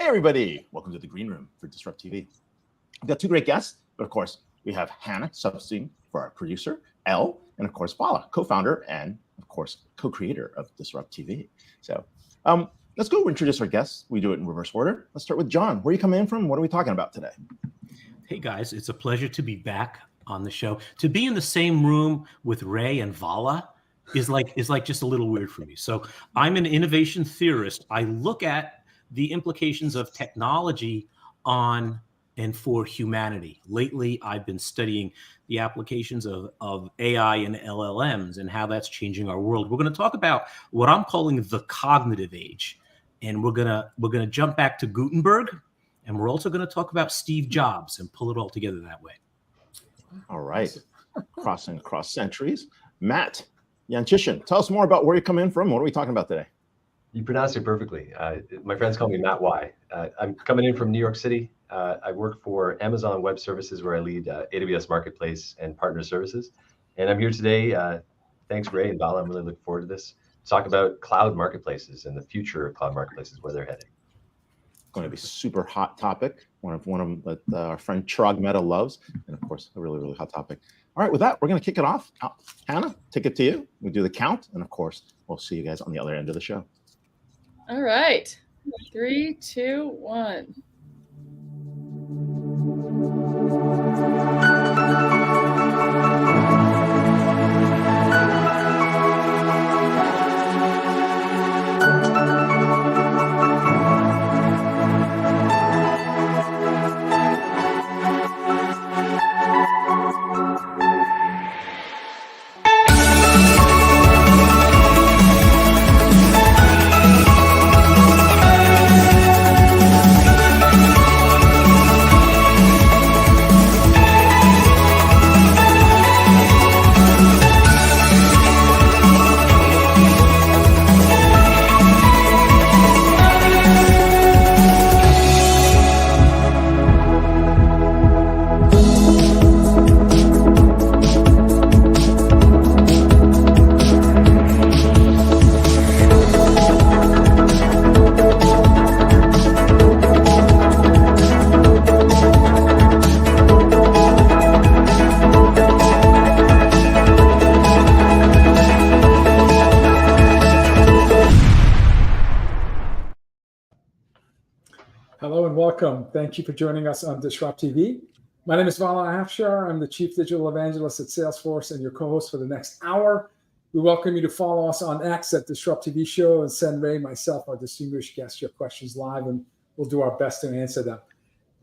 Hey, everybody. Welcome to the Green Room for DisrupTV. We've got two great guests, but of course, we have Hannah substituting for our producer, Elle, and of course, Vala, co-founder and of course, co-creator of DisrupTV. So let's go introduce our guests. We do it in reverse order. Let's start with John. Where are you coming in from? What are we talking about today? Hey, guys. It's a pleasure to be back on the show. To be in the same room with Ray and Vala is like just a little weird for me. So I'm an innovation theorist. I look at the implications of technology on and for humanity. Lately, I've been studying the applications of AI and LLMs and how that's changing our world. We're going to talk about what I'm calling the cognitive age. And we're gonna jump back to Gutenberg, and we're also going to talk about Steve Jobs and pull it all together that way. All right. Crossing across centuries. Matt Yanchyshyn, tell us more about where you come in from. What are we talking about today? You pronounced it perfectly. My friends call me Matt Y. I'm coming in from New York City. I work for Amazon Web Services, where I lead AWS Marketplace and partner services. And I'm here today. Thanks, Ray and Vala. I'm really looking forward to this. Talk about cloud marketplaces and the future of cloud marketplaces, where they're heading. Going to be super hot topic. One of them that our friend Chirag Mehta loves, and of course, a really, really hot topic. All right, with that, we're going to kick it off. Hannah, take it to you. We do the count, and of course, we'll see you guys on the other end of the show. All right, 3, 2, 1. Hello and welcome. Thank you for joining us on DisrupTV. My name is Vala Afshar. I'm the Chief Digital Evangelist at Salesforce and your co-host for the next hour. We welcome you to follow us on X at DisrupTV Show and send Ray, myself, our distinguished guests, your questions live, and we'll do our best to answer them.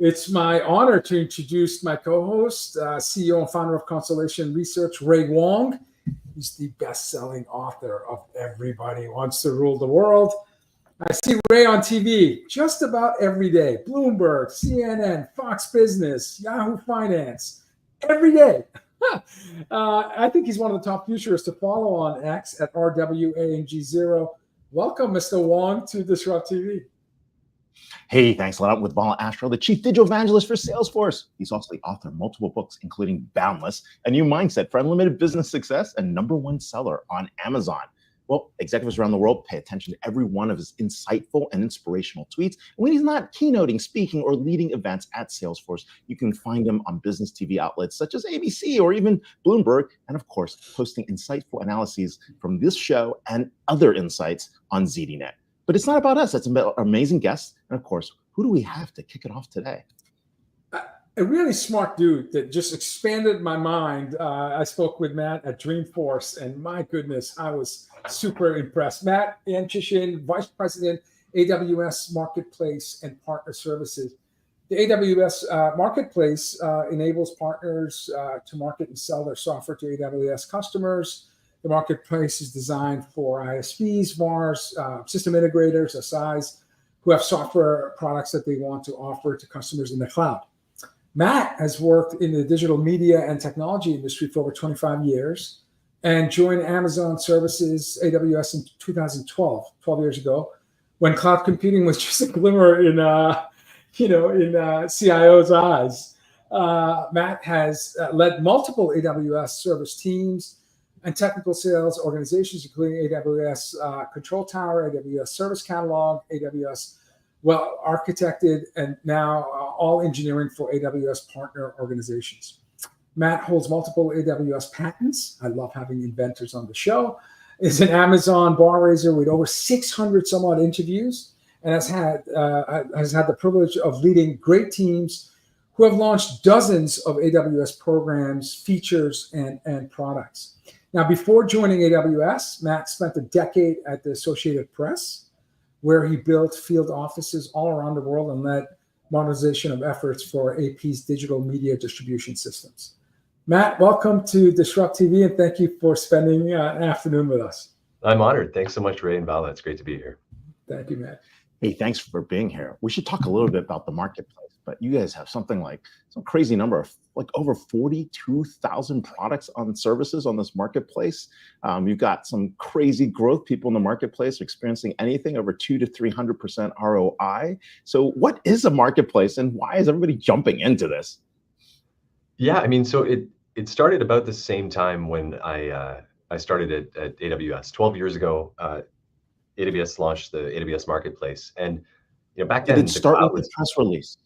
It's my honor to introduce my co-host, CEO and founder of Constellation Research, Ray Wang. He's the best-selling author of Everybody Wants to Rule the World. I see Ray on TV just about every day. Bloomberg, CNN, Fox Business, Yahoo Finance, every day. I think he's one of the top futurists to follow on X at RWANG0. Welcome, Mr. Wang, to DisrupTV. Hey, thanks a lot. With Vala Afshar, the Chief Digital Evangelist for Salesforce. He's also the author of multiple books, including Boundless, A New Mindset for Unlimited Business Success, and #1 seller on Amazon. Well, executives around the world pay attention to every one of his insightful and inspirational tweets. And when he's not keynoting, speaking, or leading events at Salesforce, you can find him on business TV outlets such as ABC or even Bloomberg, and of course, posting insightful analyses from this show and other insights on ZDNet. But it's not about us. It's about our amazing guests. And of course, who do we have to kick it off today? A really smart dude that just expanded my mind. I spoke with Matt at Dreamforce, and my goodness, I was super impressed. Matt Yanchyshyn, Vice President, AWS Marketplace and Partner Services. The AWS Marketplace enables partners to market and sell their software to AWS customers. The marketplace is designed for ISVs, VARs, system integrators, SIs, who have software products that they want to offer to customers in the cloud. Matt has worked in the digital media and technology industry for over 25 years and joined Amazon Services, AWS, in 2012, 12 years ago, when cloud computing was just a glimmer in CIO's eyes. Matt has led multiple AWS service teams and technical sales organizations, including AWS Control Tower, AWS Service Catalog, AWS well architected, and now all engineering for AWS partner organizations. Matt holds multiple AWS patents. I love having inventors on the show. Is an Amazon bar raiser with over 600 some odd interviews, and has had the privilege of leading great teams who have launched dozens of AWS programs, features, and products. Now, before joining AWS, Matt spent a decade at the Associated Press, where he built field offices all around the world and led modernization of efforts for AP's digital media distribution systems. Matt, welcome to DisrupTV, and thank you for spending an afternoon with us. I'm honored. Thanks so much, Ray and Vala. It's great to be here. Thank you, Matt. Hey, thanks for being here. We should talk a little bit about the marketplace, but you guys have something like some crazy number of like over 42,000 products on services on this marketplace. You've got some crazy growth. People in the marketplace are experiencing anything over 200 to 300% ROI. So what is a marketplace, and why is everybody jumping into this? Yeah, I mean, so it started about the same time when I started at AWS 12 years ago. AWS launched the AWS Marketplace, and back then did it start with the press release?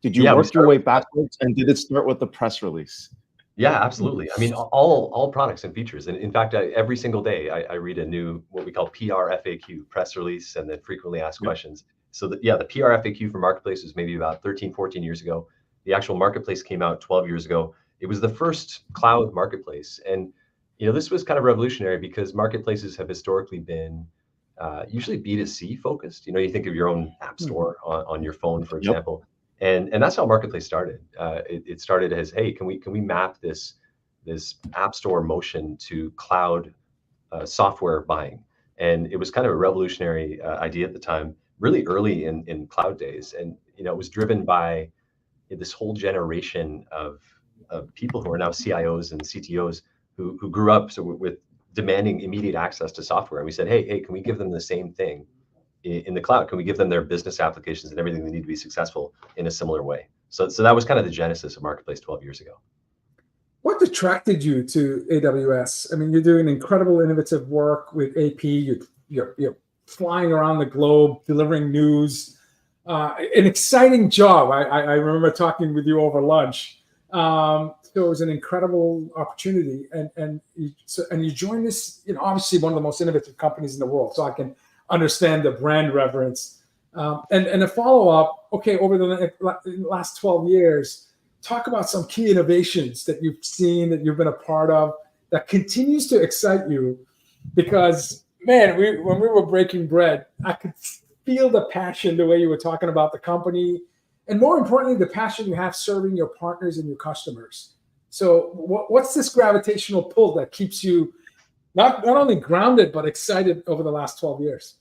Did you work your way backwards, and did it start with the press release? Yeah, absolutely. I mean, all products and features, and in fact, every single day I read a new what we call PR FAQ, press release, and then frequently asked questions. So the PR FAQ for Marketplace was maybe about 13, 14 years ago. The actual Marketplace came out 12 years ago. It was the first cloud marketplace, and this was kind of revolutionary because marketplaces have historically been usually B2C focused. You think of your own app store on your phone, for example, and that's how Marketplace started. It started as, hey, can we map this app store motion to cloud software buying? And it was kind of a revolutionary idea at the time, really early in cloud days, and it was driven by this whole generation of people who are now CIOs and CTOs who grew up with demanding immediate access to software. And we said, hey, can we give them the same thing in the cloud? Can we give them their business applications and everything they need to be successful in a similar way? So that was kind of the genesis of Marketplace 12 years ago. What attracted you to AWS? I mean, you're doing incredible innovative work with AP. You're flying around the globe, delivering news. An exciting job. I remember talking with you over lunch. So it was an incredible opportunity, and you joined this, obviously one of the most innovative companies in the world. So I can understand the brand reverence. And a follow up. Okay, over the last 12 years, talk about some key innovations that you've seen, that you've been a part of, that continues to excite you. Because man, when we were breaking bread, I could feel the passion, the way you were talking about the company, and more importantly, the passion you have serving your partners and your customers. So what's this gravitational pull that keeps you not only grounded, but excited over the last 12 years?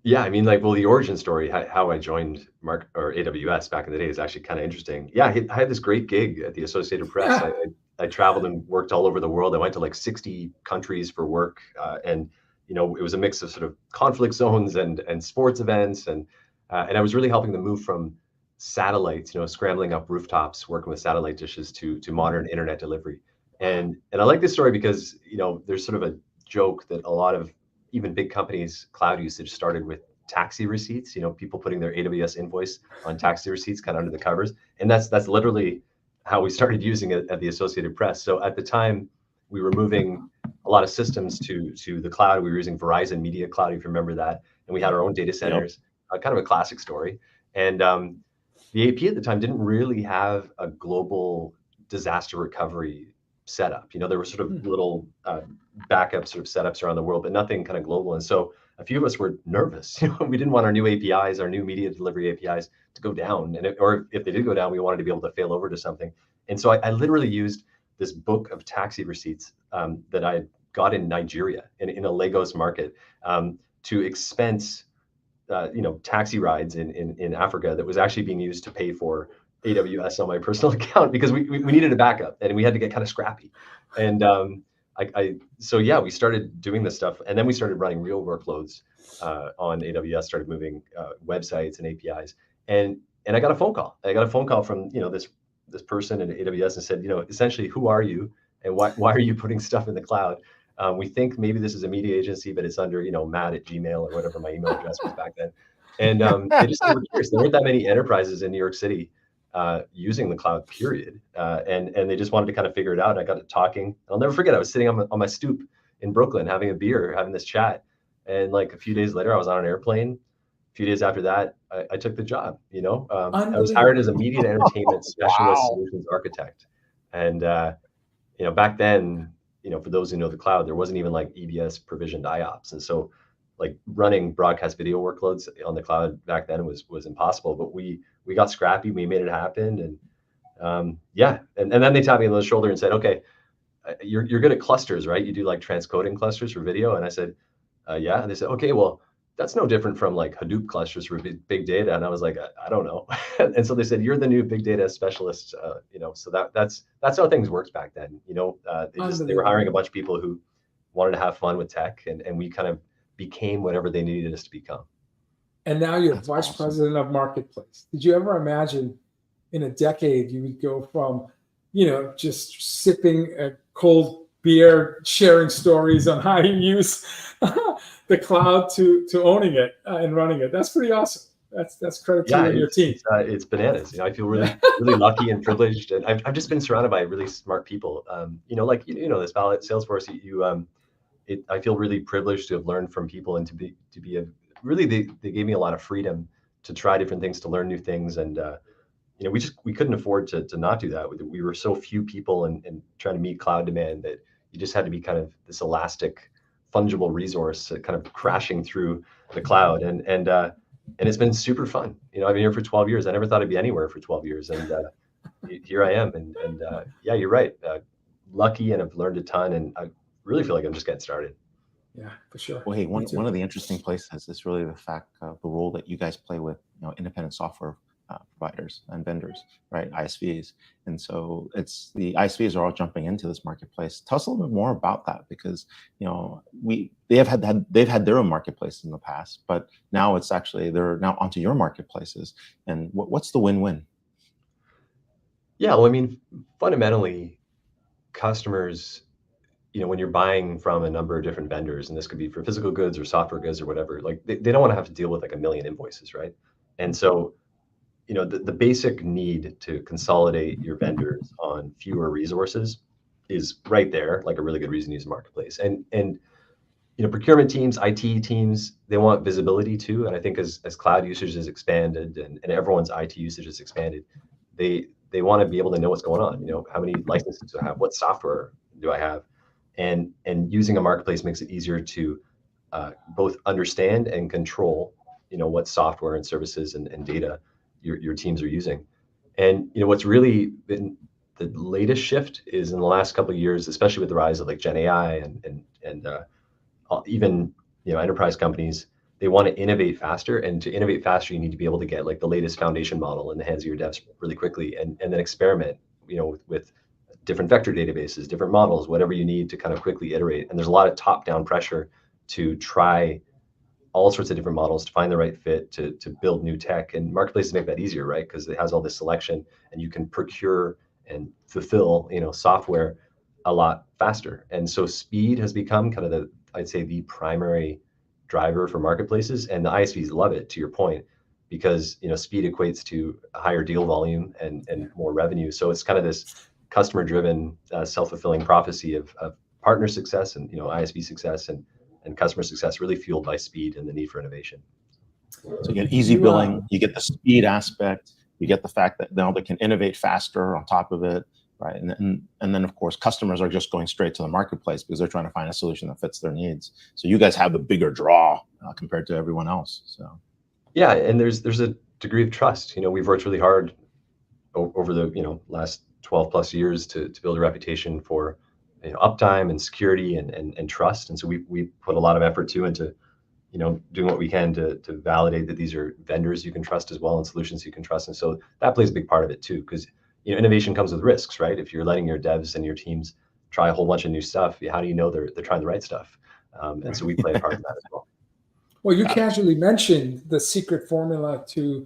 Yeah, I mean, the origin story, how I joined AWS back in the day is actually kind of interesting. Yeah, I had this great gig at the Associated Press. Yeah. I traveled and worked all over the world. I went to like 60 countries for work, and it was a mix of sort of conflict zones and sports events, and I was really helping them move from satellites, scrambling up rooftops, working with satellite dishes to modern internet delivery. And I like this story because, there's sort of a joke that a lot of even big companies' cloud usage started with taxi receipts, people putting their AWS invoice on taxi receipts kind of under the covers. And that's literally how we started using it at the Associated Press. So at the time, we were moving a lot of systems to the cloud. We were using Verizon Media Cloud, if you remember that. And we had our own data centers, kind of a classic story. And the AP at the time didn't really have a global disaster recovery setup. There were sort of little backup sort of setups around the world, but nothing kind of global. And so a few of us were nervous. We didn't want our new APIs, our new media delivery APIs, to go down. Or if they did go down, we wanted to be able to fail over to something. And so I literally used this book of taxi receipts that I got in Nigeria in a Lagos market to expense taxi rides in Africa that was actually being used to pay for AWS on my personal account, because we needed a backup and we had to get kind of scrappy. And we started doing this stuff, and then we started running real workloads on AWS, started moving websites and APIs, and I got a phone call. I got a phone call from this person at AWS and said, essentially, who are you and why are you putting stuff in the cloud? We think maybe this is a media agency, but it's under, Matt at Gmail or whatever my email address was back then. And they just were curious. There weren't that many enterprises in New York City using the cloud, period. And they just wanted to kind of figure it out. I got to talking. I'll never forget, I was sitting on my stoop in Brooklyn having a beer, having this chat. And like a few days later, I was on an airplane. A few days after that, I took the job. I was hired as a media and entertainment specialist solutions architect. And back then, for those who know the cloud, there wasn't even like EBS provisioned IOPS. And so like running broadcast video workloads on the cloud back then was impossible, but we got scrappy, we made it happen. And and then they tapped me on the shoulder and said, okay, you're good at clusters, right? You do like transcoding clusters for video. And I said, yeah. And they said, okay, well, that's no different from like Hadoop clusters for big data. And I was like, I don't know. And so they said, you're the new big data specialist. So that's how things worked back then. They were hiring a bunch of people who wanted to have fun with tech, and we kind of became whatever they needed us to become. And now you're vice president of Marketplace. Did you ever imagine in a decade you would go from, just sipping a cold beer, sharing stories on how you use the cloud to owning it and running it? That's pretty awesome. That's credit to you and your team. It's bananas. I feel really lucky and privileged, and I've just been surrounded by really smart people. This Vala at Salesforce. I feel really privileged to have learned from people and they gave me a lot of freedom to try different things, to learn new things, and we couldn't afford to not do that. We were so few people and trying to meet cloud demand that you just had to be kind of this elastic, fungible resource kind of crashing through the cloud. And it's been super fun. I've been here for 12 years. I never thought I'd be anywhere for 12 years. And here I am. And yeah, you're right. Lucky, and I've learned a ton. And I really feel like I'm just getting started. Yeah, for sure. Well, hey, one of the interesting places is really the fact of the role that you guys play with, independent software providers and vendors, right? ISVs. And so the ISVs are all jumping into this marketplace. Tell us a little bit more about that, because they've had their own marketplaces in the past, but now they're now onto your marketplaces. And what's the win-win? Yeah, well, I mean, fundamentally, customers, when you're buying from a number of different vendors, and this could be for physical goods or software goods or whatever, like they don't want to have to deal with like a million invoices, right? And so the basic need to consolidate your vendors on fewer resources is right there, like a really good reason to use the marketplace. And procurement teams, IT teams, they want visibility too. And I think as cloud usage has expanded and everyone's IT usage has expanded, they want to be able to know what's going on. How many licenses do I have? What software do I have? And using a marketplace makes it easier to both understand and control, what software and services and data your teams are using. And what's really been the latest shift is in the last couple of years, especially with the rise of like Gen AI and even enterprise companies, they want to innovate faster. And to innovate faster, you need to be able to get like the latest foundation model in the hands of your devs really quickly, and then experiment, with different vector databases, different models, whatever you need to kind of quickly iterate. And there's a lot of top-down pressure to try all sorts of different models to find the right fit to build new tech, and marketplaces make that easier, right? Because it has all this selection, and you can procure and fulfill, software a lot faster. And so speed has become kind of I'd say the primary driver for marketplaces, and the ISVs love it, to your point, because speed equates to a higher deal volume and more revenue. So it's kind of this customer-driven, self-fulfilling prophecy of partner success and ISV success and customer success, really fueled by speed and the need for innovation. So you get easy billing, you get the speed aspect, you get the fact that now they can innovate faster on top of it, right? And then of course customers are just going straight to the marketplace because they're trying to find a solution that fits their needs. So you guys have the bigger draw compared to everyone else. So yeah, and there's a degree of trust. We've worked really hard over the last 12 plus years to build a reputation for uptime and security and trust. And so we put a lot of effort into doing what we can to validate that these are vendors you can trust as well, and solutions you can trust. And so that plays a big part of it too, because innovation comes with risks, right? If you're letting your devs and your teams try a whole bunch of new stuff, how do you know they're trying the right stuff? And so we play a part in that as well. Well, you casually mentioned the secret formula to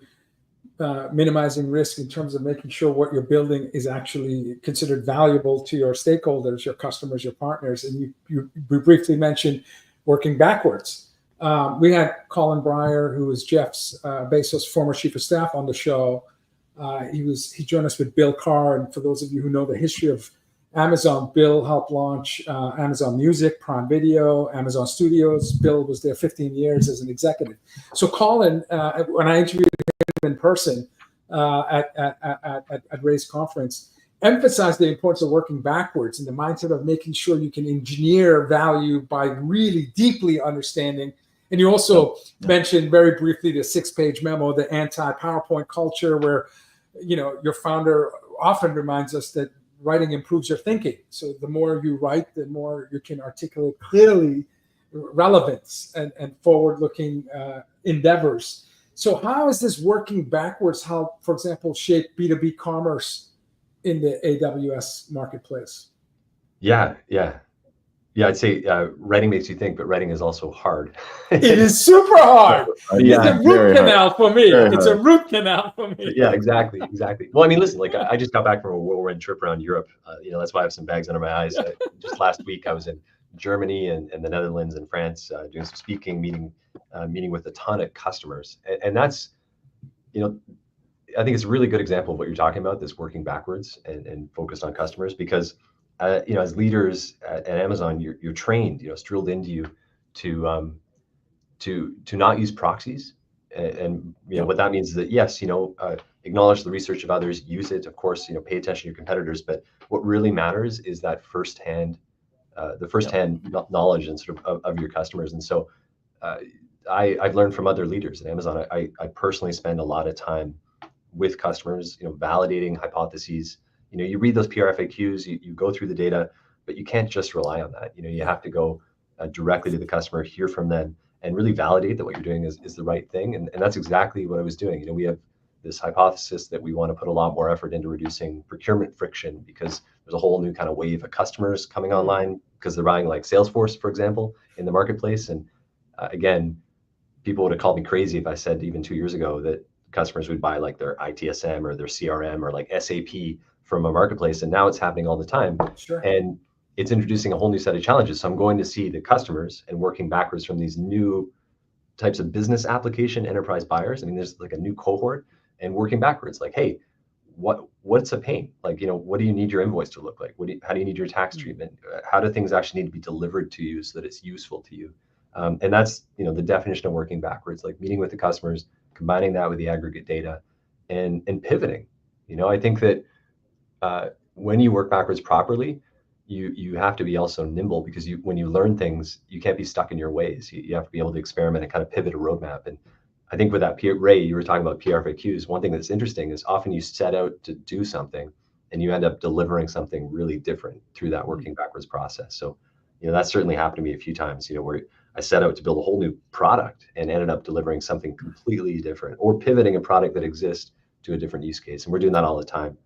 minimizing risk in terms of making sure what you're building is actually considered valuable to your stakeholders, your customers, your partners. And you briefly mentioned working backwards. We had Colin Breyer, who was Jeff's Bezos' former chief of staff, on the show. He joined us with Bill Carr, and for those of you who know the history of Amazon, Bill helped launch Amazon Music, Prime Video, Amazon Studios. Bill was there 15 years as an executive. So Colin, when I interviewed him in person at Ray's conference, emphasized the importance of working backwards and the mindset of making sure you can engineer value by really deeply understanding. And you also mentioned very briefly the 6-page memo, the anti-PowerPoint culture, where your founder often reminds us that writing improves your thinking. So the more you write, the more you can articulate clearly relevance and forward-looking endeavors. So how is this working backwards help, for example, shape B2B commerce in the AWS marketplace? Yeah. I'd say writing makes you think, but writing is also hard. It is super hard. Yeah, it's a root canal for me. It's a root canal for me. Yeah, exactly. Well, I mean, listen, like I just got back from a whirlwind trip around Europe. That's why I have some bags under my eyes. Just last week, I was in Germany and the Netherlands and France doing some speaking, meeting with a ton of customers. And that's, I think it's a really good example of what you're talking about, this working backwards and focused on customers, because as leaders at Amazon, you're trained, it's drilled into you to not use proxies. And what that means is that, yes, acknowledge the research of others, use it, of course, pay attention to your competitors. But what really matters is that firsthand knowledge and sort of your customers. And so I've learned from other leaders at Amazon. I personally spend a lot of time with customers, validating hypotheses. You read those PR FAQs, you go through the data, but you can't just rely on that. You have to go directly to the customer, hear from them, and really validate that what you're doing is the right thing. And that's exactly what I was doing. We have this hypothesis that we want to put a lot more effort into reducing procurement friction, because there's a whole new kind of wave of customers coming online because they're buying like Salesforce, for example, in the marketplace. And again, people would have called me crazy if I said even 2 years ago that customers would buy like their ITSM or their CRM or like SAP from a marketplace. And now it's happening all the time. Sure. And it's introducing a whole new set of challenges. So I'm going to see the customers and working backwards from these new types of business application enterprise buyers. I mean, there's like a new cohort, and working backwards, like, hey, what's a pain? Like, what do you need your invoice to look like? How do you need your tax treatment? How do things actually need to be delivered to you so that it's useful to you? And that's, the definition of working backwards, like meeting with the customers, combining that with the aggregate data, and pivoting. I think that when you work backwards properly, you have to be also nimble, because when you learn things, you can't be stuck in your ways. You have to be able to experiment and kind of pivot a roadmap. And I think with that, Ray, you were talking about PRFAQs. One thing that's interesting is often you set out to do something and you end up delivering something really different through that working backwards process. So, that's certainly happened to me a few times, where I set out to build a whole new product and ended up delivering something completely different, or pivoting a product that exists to a different use case. And we're doing that all the time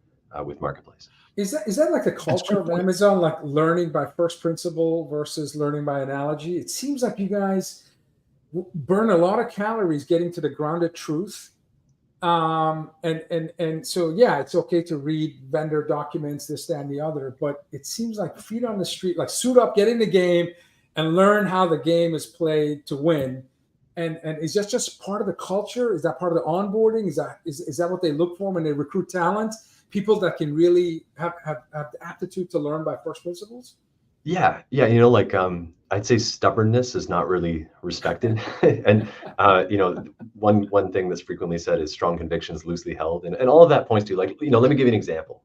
with Marketplace. Is that like the culture of Amazon, like learning by first principle versus learning by analogy? It seems like you guys burn a lot of calories getting to the grounded truth. And so, yeah, it's okay to read vendor documents, this, that, and the other, but it seems like feet on the street, like suit up, get in the game and learn how the game is played to win. And is that just part of the culture? Is that part of the onboarding? Is that what they look for when they recruit talent? People that can really have the aptitude to learn by first principles? Yeah. I'd say stubbornness is not really respected. And, one thing that's frequently said is strong convictions loosely held. And all of that points to, like, let me give you an example.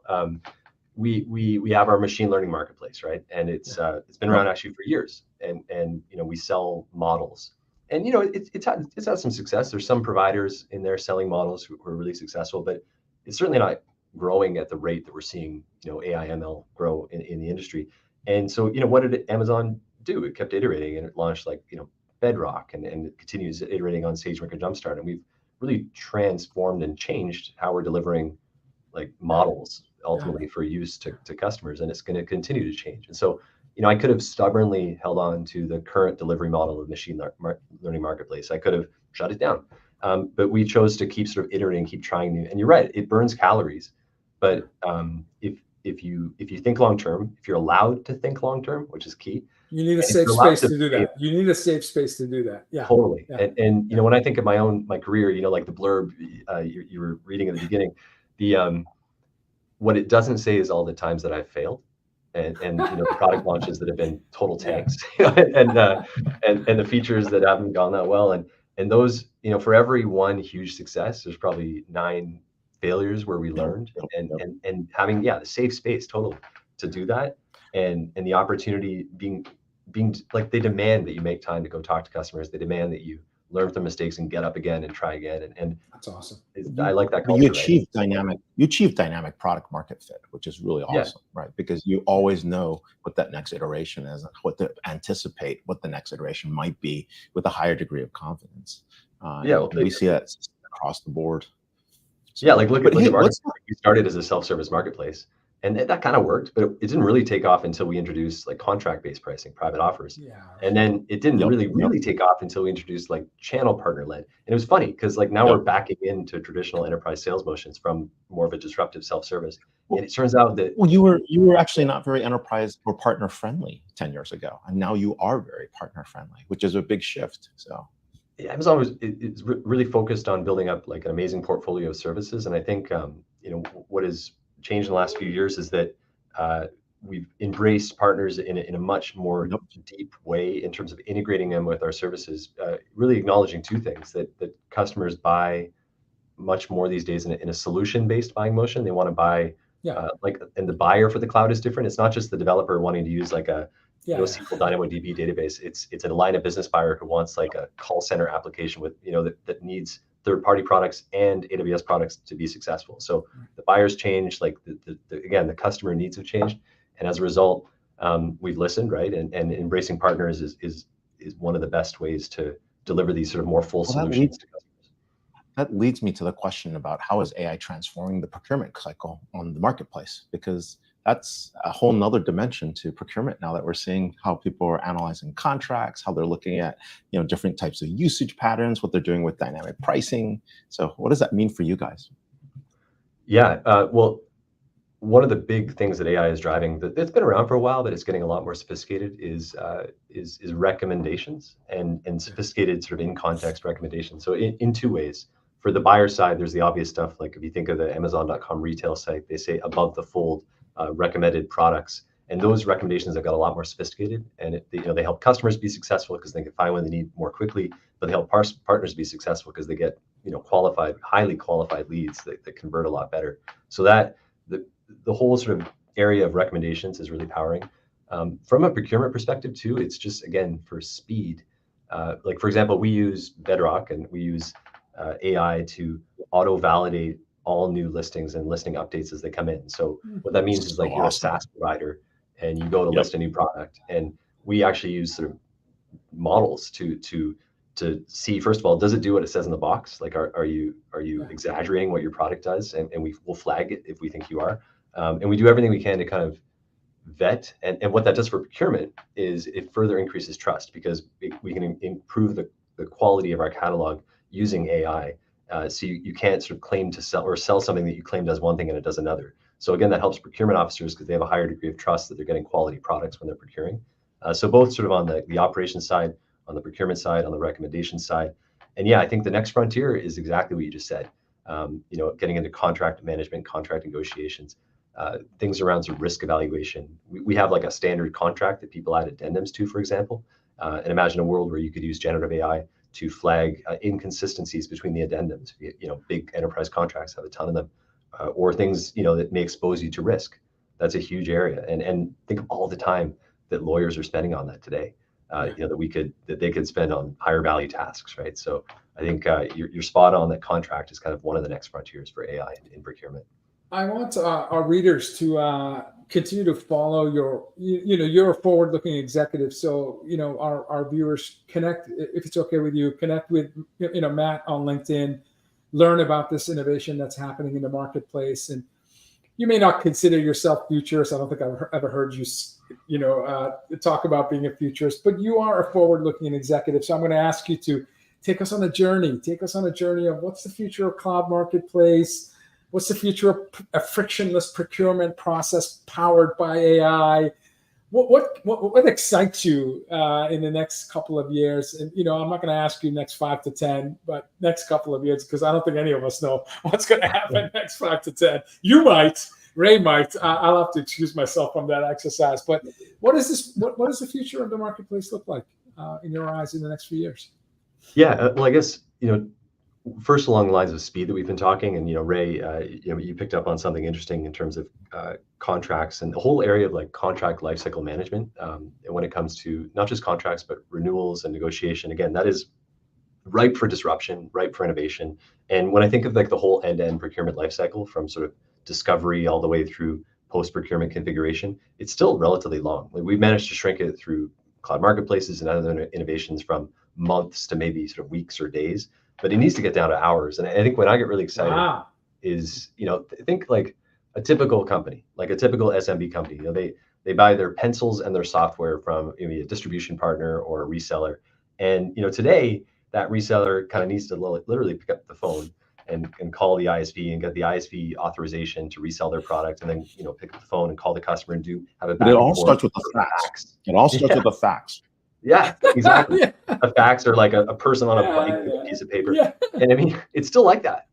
We have our machine learning marketplace, right? And it's been around actually for years. And we sell models. And, it's had some success. There's some providers in there selling models who are really successful, but it's certainly not growing at the rate that we're seeing, AI ML grow in the industry. And so, what did Amazon do? It kept iterating, and it launched Bedrock, and it continues iterating on SageMaker and Jumpstart. And we've really transformed and changed how we're delivering models ultimately for use to customers. And it's going to continue to change. And so, I could have stubbornly held on to the current delivery model of machine learning marketplace. I could have shut it down. But we chose to keep sort of iterating, keep trying new. And you're right, it burns calories. But if you think long term, if you're allowed to think long term, which is key. You need a and safe space to do that. You need a safe space to do that. Yeah, totally. Yeah. And you know, when I think of my career, you know, like the blurb you were reading at the beginning, the what it doesn't say is all the times that I've failed, and you know, the product launches that have been total tanks, and the features that haven't gone that well, and those, you know, for every one huge success, there's probably 9 failures where we learned, and having the safe space totally to do that, and the opportunity being like, they demand that you make time to go talk to customers. They demand that you learn from mistakes and get up again and try again. And that's awesome. I like that But culture. you achieve dynamic product market fit, which is really awesome, right? Because you always know what that next iteration is, what to anticipate, what the next iteration might be with a higher degree of confidence. We see that across the board. So, like look at marketplace. We started as a self-service marketplace, and that kind of worked, but it didn't really take off until we introduced like contract-based pricing, private offers. And then it didn't really take off until we introduced like channel partner-led. And it was funny because like now we're backing into traditional enterprise sales motions from more of a disruptive self-service. And it turns out that you were actually not very enterprise or partner friendly 10 years ago, and now you are very partner friendly, which is a big shift. So Amazon is really focused on building up like an amazing portfolio of services. And I think you know, what has changed in the last few years is that we've embraced partners in a much more deep way in terms of integrating them with our services, really acknowledging 2 things, that customers buy much more these days in a solution-based buying motion. They want to buy and the buyer for the cloud is different. It's not just the developer wanting to use like a NoSQL DynamoDB database. It's a line of business buyer who wants like a call center application with, you know, that needs third-party products and AWS products to be successful. So the buyers changed, like again, the customer needs have changed, and as a result, we've listened, right? And embracing partners is one of the best ways to deliver these sort of more full solutions to customers. That leads me to the question about how is AI transforming the procurement cycle on the marketplace? Because that's a whole nother dimension to procurement now that we're seeing how people are analyzing contracts, how they're looking at, you know, different types of usage patterns, what they're doing with dynamic pricing. So what does that mean for you guys? Yeah, well, one of the big things that AI is driving, that it's been around for a while, but it's getting a lot more sophisticated, is recommendations and sophisticated sort of in context recommendations. So in 2 ways. For the buyer side, there's the obvious stuff, like if you think of the Amazon.com retail site, they say above the fold recommended products, and those recommendations have got a lot more sophisticated, and they help customers be successful because they can find when they need more quickly, but they help partners be successful because they get, you know, highly qualified leads that convert a lot better. So that the whole sort of area of recommendations is really powering. From a procurement perspective too, it's just, again, for speed. Like for example, we use Bedrock and we use AI to auto validate all new listings and listing updates as they come in. So what that means is like you're a SaaS provider and you go to list a new product, and we actually use sort of models to see, first of all, does it do what it says in the box? Like, are you exaggerating what your product does? And we will flag it if we think you are. And we do everything we can to kind of vet. And what that does for procurement is it further increases trust, because we can improve the quality of our catalog using AI. So you can't sort of claim to sell something that you claim does one thing and it does another. So again, that helps procurement officers because they have a higher degree of trust that they're getting quality products when they're procuring. So both sort of on the operations side, on the procurement side, on the recommendation side. And yeah, I think the next frontier is exactly what you just said. You know, getting into contract management, contract negotiations, things around sort of risk evaluation. We have like a standard contract that people add addendums to, for example. And imagine a world where you could use generative AI to flag inconsistencies between the addendums. You know, big enterprise contracts have a ton of them, or things, you know, that may expose you to risk. That's a huge area. And think of all the time that lawyers are spending on that today. You know, that they could spend on higher value tasks, right? So I think you're spot on that contract is kind of one of the next frontiers for AI in procurement. I want our readers to continue to follow you're a forward-looking executive. So, you know, our viewers connect, if it's okay with you, connect with, you know, Matt on LinkedIn, learn about this innovation that's happening in the marketplace. And you may not consider yourself futurist. I don't think I've ever heard you, you know, talk about being a futurist, but you are a forward-looking executive. So I'm going to ask you to take us on a journey. Take us on a journey of what's the future of cloud marketplace. What's the future of a frictionless procurement process powered by AI? What excites you in the next couple of years? And I'm not going to ask you next 5 to 10, but next couple of years, because I don't think any of us know what's going to happen next 5 to 10. You might, Ray might. I'll have to excuse myself from that exercise. But what is this? What does the future of the marketplace look like in your eyes in the next few years? Yeah, well, I guess first along the lines of speed that we've been talking, and Ray, you picked up on something interesting in terms of contracts and the whole area of like contract lifecycle management. And when it comes to not just contracts but renewals and negotiation, again, that is ripe for disruption, ripe for innovation. And when I think of like the whole end-to-end procurement lifecycle from sort of discovery all the way through post-procurement configuration, it's still relatively long. Like we've managed to shrink it through cloud marketplaces and other innovations from months to maybe sort of weeks or days, but it needs to get down to hours. And I think when I get really excited is, think like a typical company, like a typical SMB company, they buy their pencils and their software from maybe a distribution partner or a reseller. And, today that reseller kind of needs to literally pick up the phone and call the ISV and get the ISV authorization to resell their product, and then pick up the phone and call the customer and have a. But it all starts with the facts. It all starts with the facts. Yeah, exactly. A fax or like a person on a bike with a piece of paper. Yeah. And I mean, it's still like that.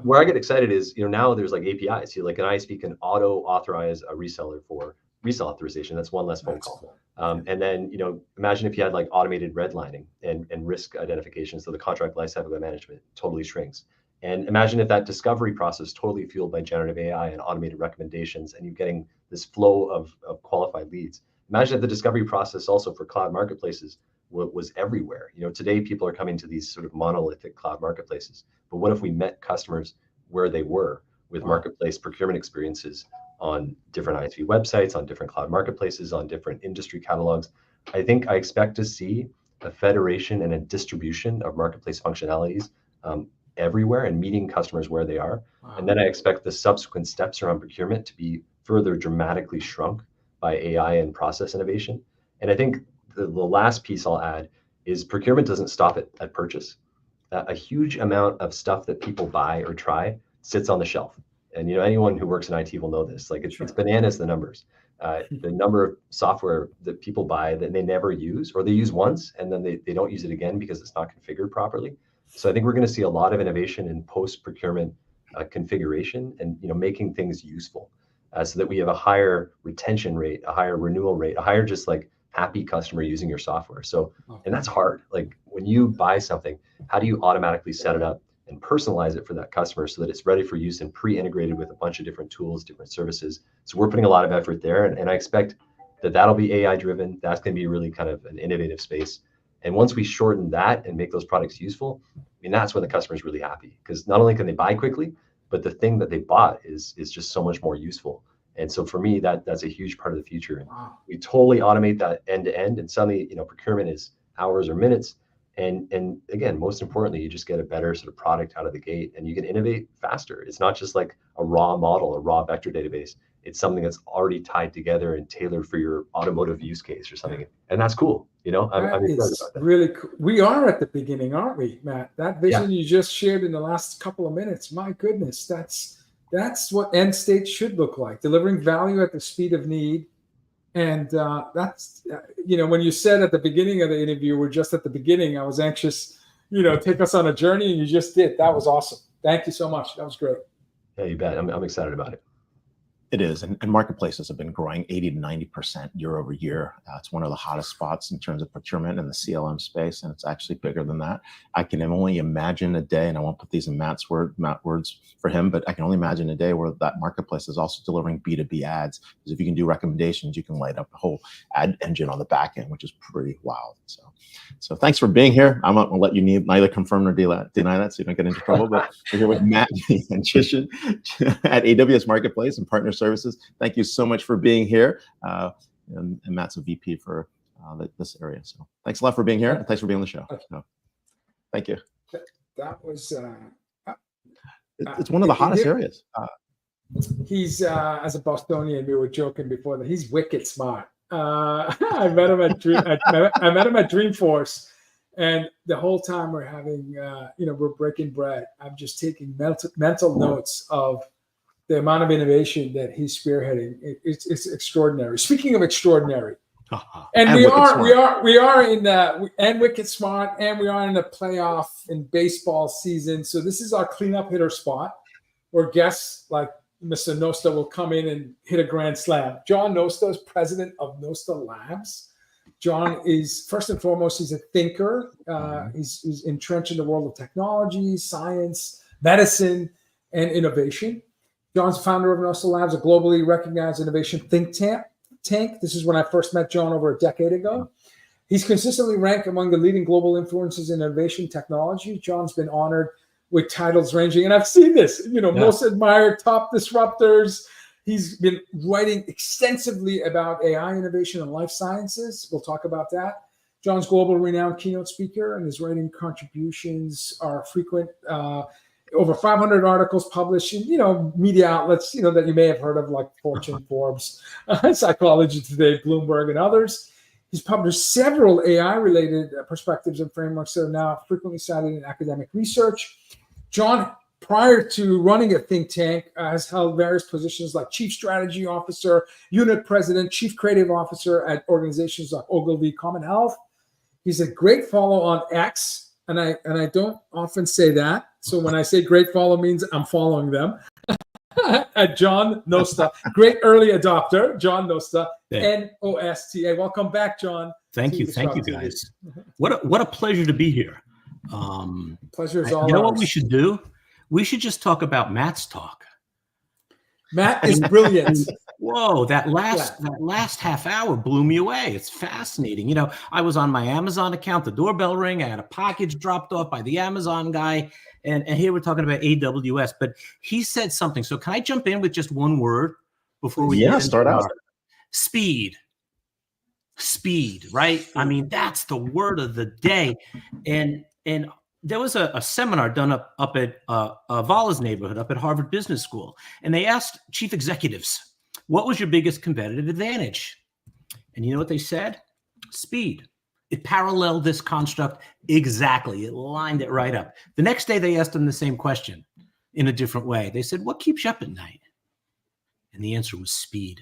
Where I get excited is, now there's like APIs. Like an ISV can auto authorize a reseller for resale authorization. That's one less phone call. And then, imagine if you had like automated redlining and risk identification. So the contract lifecycle management totally shrinks. And imagine if that discovery process totally fueled by generative AI and automated recommendations, and you're getting this flow of qualified leads. Imagine if the discovery process also for cloud marketplaces was everywhere. Today people are coming to these sort of monolithic cloud marketplaces. But what if we met customers where they were with marketplace procurement experiences on different ISV websites, on different cloud marketplaces, on different industry catalogs? I expect to see a federation and a distribution of marketplace functionalities everywhere and meeting customers where they are. And then I expect the subsequent steps around procurement to be further dramatically shrunk by AI and process innovation. And I think the last piece I'll add is procurement doesn't stop at purchase. A huge amount of stuff that people buy or try sits on the shelf. And anyone who works in IT will know this. Like it's bananas, the numbers. The number of software that people buy that they never use, or they use once and then they don't use it again because it's not configured properly. So I think we're going to see a lot of innovation in post-procurement configuration and making things useful. So that we have a higher retention rate, a higher renewal rate, a higher just like happy customer using your software. So, and that's hard. Like when you buy something, how do you automatically set it up and personalize it for that customer so that it's ready for use and pre-integrated with a bunch of different tools, different services? So we're putting a lot of effort there, and I expect that'll be AI driven. That's going to be really kind of an innovative space. And once we shorten that and make those products useful, that's when the customer is really happy, because not only can they buy quickly, but the thing that they bought is just so much more useful. And so for me, that's a huge part of the future. We totally automate that end to end, and suddenly, procurement is hours or minutes. And again, most importantly, you just get a better sort of product out of the gate, and you can innovate faster. It's not just like a raw model, a raw vector database. It's something that's already tied together and tailored for your automotive use case or something. And that's cool. I'm excited about that. Really cool. We are at the beginning, aren't we, Matt? That vision you just shared in the last couple of minutes, my goodness, that's what end state should look like, delivering value at the speed of need. And that's, when you said at the beginning of the interview, we're just at the beginning, I was anxious, take us on a journey, and you just did. That was awesome. Thank you so much. That was great. Yeah, you bet. I'm excited about it. It is, and marketplaces have been growing 80 to 90% year over year. It's one of the hottest spots in terms of procurement in the CLM space, and it's actually bigger than that. I can only imagine a day, and I won't put these in Matt's words for him, but I can only imagine a day where that marketplace is also delivering B2B ads. Because if you can do recommendations, you can light up the whole ad engine on the back end, which is pretty wild. So thanks for being here. I'm not gonna let you neither confirm nor deny that, so you don't get into trouble. But we're here with Matt Yanchyshyn at AWS Marketplace and Partner Services. Thank you so much for being here. And Matt's a VP for this area. So thanks a lot for being here, and thanks for being on the show. So, thank you. That was it's one of the hottest areas. He's as a Bostonian, we were joking before that he's wicked smart. I met him at Dreamforce, And the whole time we're having, we're breaking bread. I'm just taking mental notes of the amount of innovation that he's spearheading. It's extraordinary. Speaking of extraordinary, and we are in and Wicked Smart, and we are in the playoff in baseball season. So this is our cleanup hitter spot, where guests like Mr. Nosta will come in and hit a grand slam. John Nosta is president of Nosta Labs. John is, first and foremost, he's a thinker. He's entrenched in the world of technology, science, medicine, and innovation. John's the founder of Nosta Labs, a globally recognized innovation think tank. This is when I first met John over a decade ago. He's consistently ranked among the leading global influencers in innovation technology. John's been honored with titles ranging, and I've seen this, most admired, top disruptors. He's been writing extensively about AI innovation and life sciences. We'll talk about that. John's global renowned keynote speaker, and his writing contributions are frequent. Over 500 articles published in, media outlets, that you may have heard of, like Fortune, Forbes, Psychology Today, Bloomberg, and others. He's published several AI-related perspectives and frameworks that are now frequently cited in academic research. John, prior to running a think tank, has held various positions like Chief Strategy Officer, Unit President, Chief Creative Officer at organizations like Ogilvy Common Health. He's a great follow on X, and I don't often say that. So when I say great follow means I'm following them. At John Nosta, great early adopter, John Nosta, N-O-S-T-A. Welcome back, John. Thank you, guys. What a pleasure to be here. Pleasure is all You know ours. what we should do? We should just talk about Matt's talk. Matt is brilliant. Whoa, that last half hour blew me away. It's fascinating. I was on my Amazon account, the doorbell rang, I had a package dropped off by the Amazon guy, and here we're talking about AWS, but he said something. So can I jump in with just one word before we start out? Speed, right? I mean, that's the word of the day. And there was a seminar done up at Vala's neighborhood, up at Harvard Business School. And they asked chief executives, what was your biggest competitive advantage? And you know what they said? Speed. It paralleled this construct exactly. It lined it right up. The next day, they asked them the same question in a different way. They said, what keeps you up at night? And the answer was speed.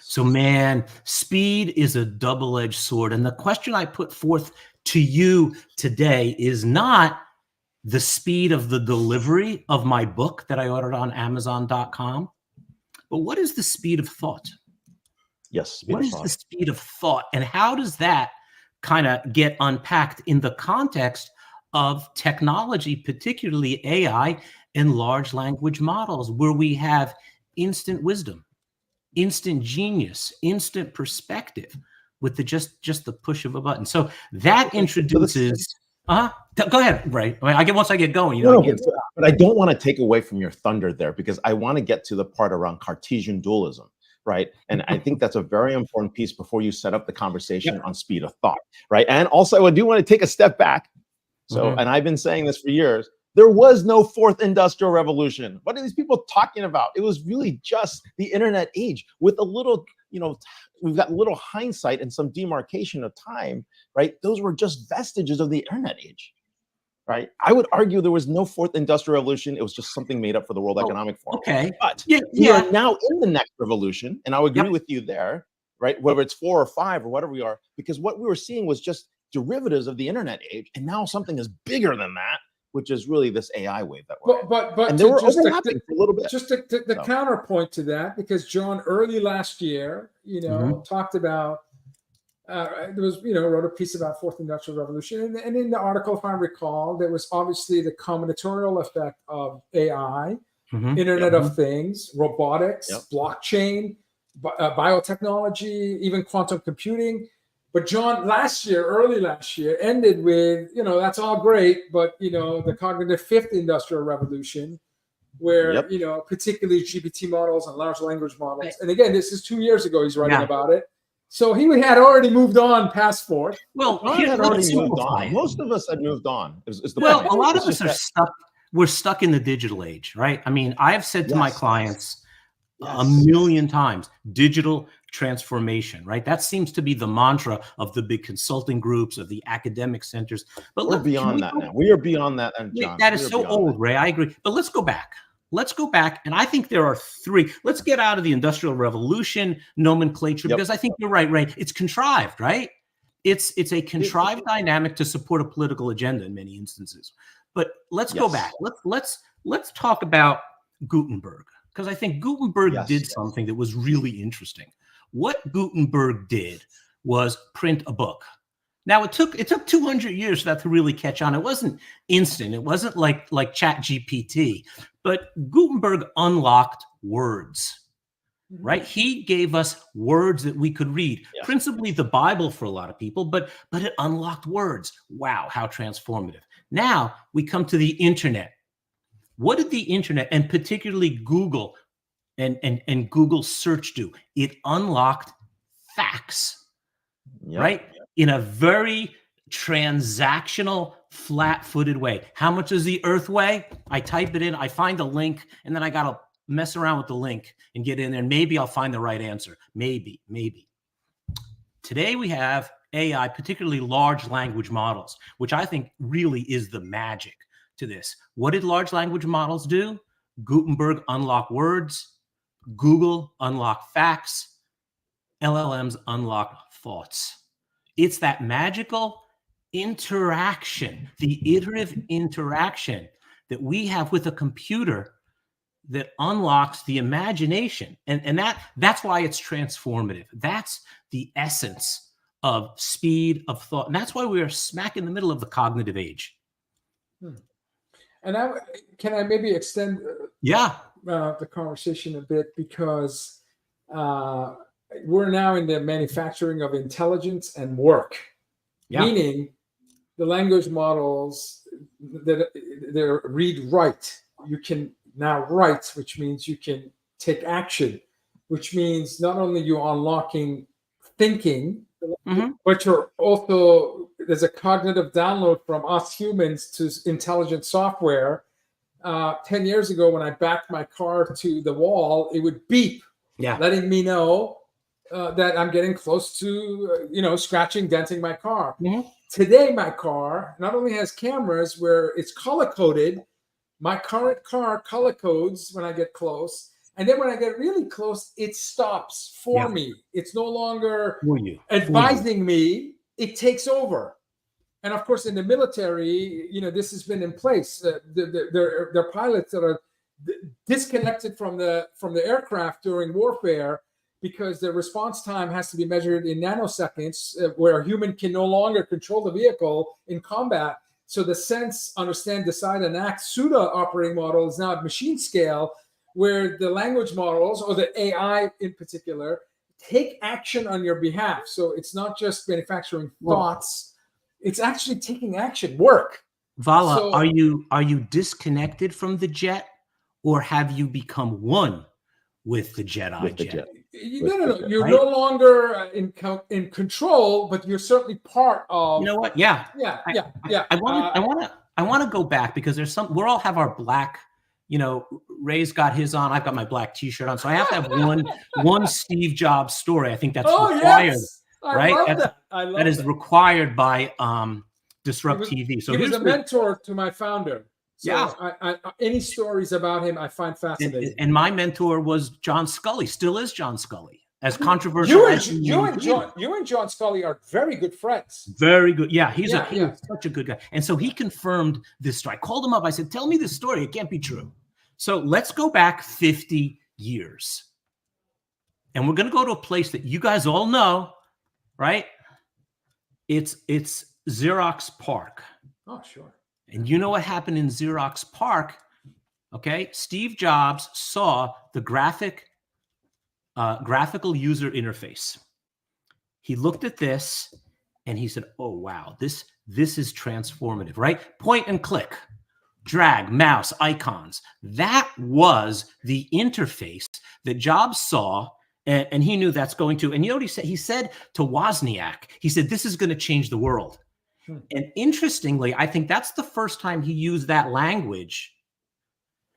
So, man, speed is a double-edged sword. And the question I put forth to you today is not the speed of the delivery of my book that I ordered on Amazon.com, but what is the speed of thought? Yes. What is the speed of thought? And how does that kind of get unpacked in the context of technology, particularly AI and large language models, where we have instant wisdom, instant genius, instant perspective with just the push of a button. So that introduces. Go ahead, Ray. Once I get going, but I don't want to take away from your thunder there, because I want to get to the part around Cartesian dualism, right? And I think that's a very important piece before you set up the conversation on speed of thought, right? And also, I do want to take a step back. So, and I've been saying this for years. There was no fourth industrial revolution. What are these people talking about? It was really just the internet age with a little, we've got little hindsight and some demarcation of time, right? Those were just vestiges of the internet age, right? I would argue there was no fourth industrial revolution. It was just something made up for the World Economic Forum. Okay. But we are now in the next revolution, and I would agree with you there, right? Whether it's 4 or 5 or whatever we are, because what we were seeing was just derivatives of the internet age, and now something is bigger than that, which is really this AI wave that we're in. But and they were overlapping for a little bit. Just the counterpoint to that, because John early last year, talked about, there was, wrote a piece about fourth industrial revolution. And in the article, if I recall, there was obviously the combinatorial effect of AI, Internet of Things, robotics, blockchain, biotechnology, even quantum computing. But John, early last year, ended with, that's all great, but, the cognitive fifth industrial revolution, where, particularly GPT models and large language models. Right. And again, this is 2 years ago he's writing about it. So he had already moved on past fourth. Well, he had already moved on. Most of us had moved on. Is the point. A lot of us are stuck. We're stuck in the digital age, right? I mean, I've said to my clients a million times, digital transformation, right? That seems to be the mantra of the big consulting groups, of the academic centers. But we're beyond that now. We are beyond that, John. That is so old, Ray. I agree. But let's go back. Let's go back. And I think there are three. Let's get out of the Industrial Revolution nomenclature, because I think you're right, Ray. It's contrived, right? It's a contrived dynamic to support a political agenda in many instances. But let's go back. Let's talk about Gutenberg, because I think Gutenberg did something that was really interesting. What Gutenberg did was print a book. Now it took 200 years for that to really catch on. It wasn't instant. It wasn't like ChatGPT, but Gutenberg unlocked words, right? He gave us words that we could read, principally the Bible for a lot of people, but it unlocked words. Wow, how transformative. Now we come to the internet. What did the internet, and particularly Google and Google search, do? It unlocked facts, right? In a very transactional, flat-footed way. How much does the earth weigh? I type it in, I find a link, and then I got to mess around with the link and get in there, and maybe I'll find the right answer. Maybe. Today we have AI, particularly large language models, which I think really is the magic to this. What did large language models do? Gutenberg unlock words, Google unlock facts, LLMs unlock thoughts. It's that magical interaction, the iterative interaction that we have with a computer that unlocks the imagination. And that's why it's transformative. That's the essence of speed of thought. And that's why we are smack in the middle of the cognitive age. And can I maybe extend the conversation a bit, because we're now in the manufacturing of intelligence and work, meaning the language models that they're read-write. You can now write, which means you can take action, which means not only you're unlocking thinking, but you're also, there's a cognitive download from us humans to intelligent software. 10 years ago, when I backed my car to the wall, it would beep, letting me know that I'm getting close to, scratching, denting my car. Today, my car not only has cameras where it's color-coded, my current car color codes when I get close. And then when I get really close, it stops for me. It's no longer advising me. It takes over. And of course, in the military, this has been in place. There are pilots that are disconnected from the aircraft during warfare, because the response time has to be measured in nanoseconds, where a human can no longer control the vehicle in combat. So the sense, understand, decide, and act SUDA operating model is now at machine scale, where the language models, or the AI in particular, take action on your behalf. So it's not just manufacturing thoughts, it's actually taking action, work. Vala, so, are you disconnected from the jet, or have you become one with the Jedi jet? No. You're no longer in control, but you're certainly part of. You know what? Yeah. I want to go back, because there's we all have our black. Ray's got his on. I've got my black T-shirt on, so I have to have one Steve Jobs story. I think that's required, right? I love that is required by DisrupTV. So he was a mentor to my founder. So any stories about him I find fascinating. And my mentor was John Scully, still is John Scully. As controversial as you and John Scully are very good friends. Very good. Yeah, he's such a good guy. And so he confirmed this story. I called him up. I said, tell me this story. It can't be true. So let's go back 50 years. And we're going to go to a place that you guys all know, right? It's Xerox Park. Oh, sure. And you know what happened in Xerox Park? Okay, Steve Jobs saw the graphical user interface. He looked at this and he said, "Oh wow, this is transformative." Right? Point and click, drag, mouse, icons. That was the interface that Jobs saw, and he knew that's going to. And you know what he said? He said to Wozniak, he said, "This is going to change the world." And interestingly, I think that's the first time he used that language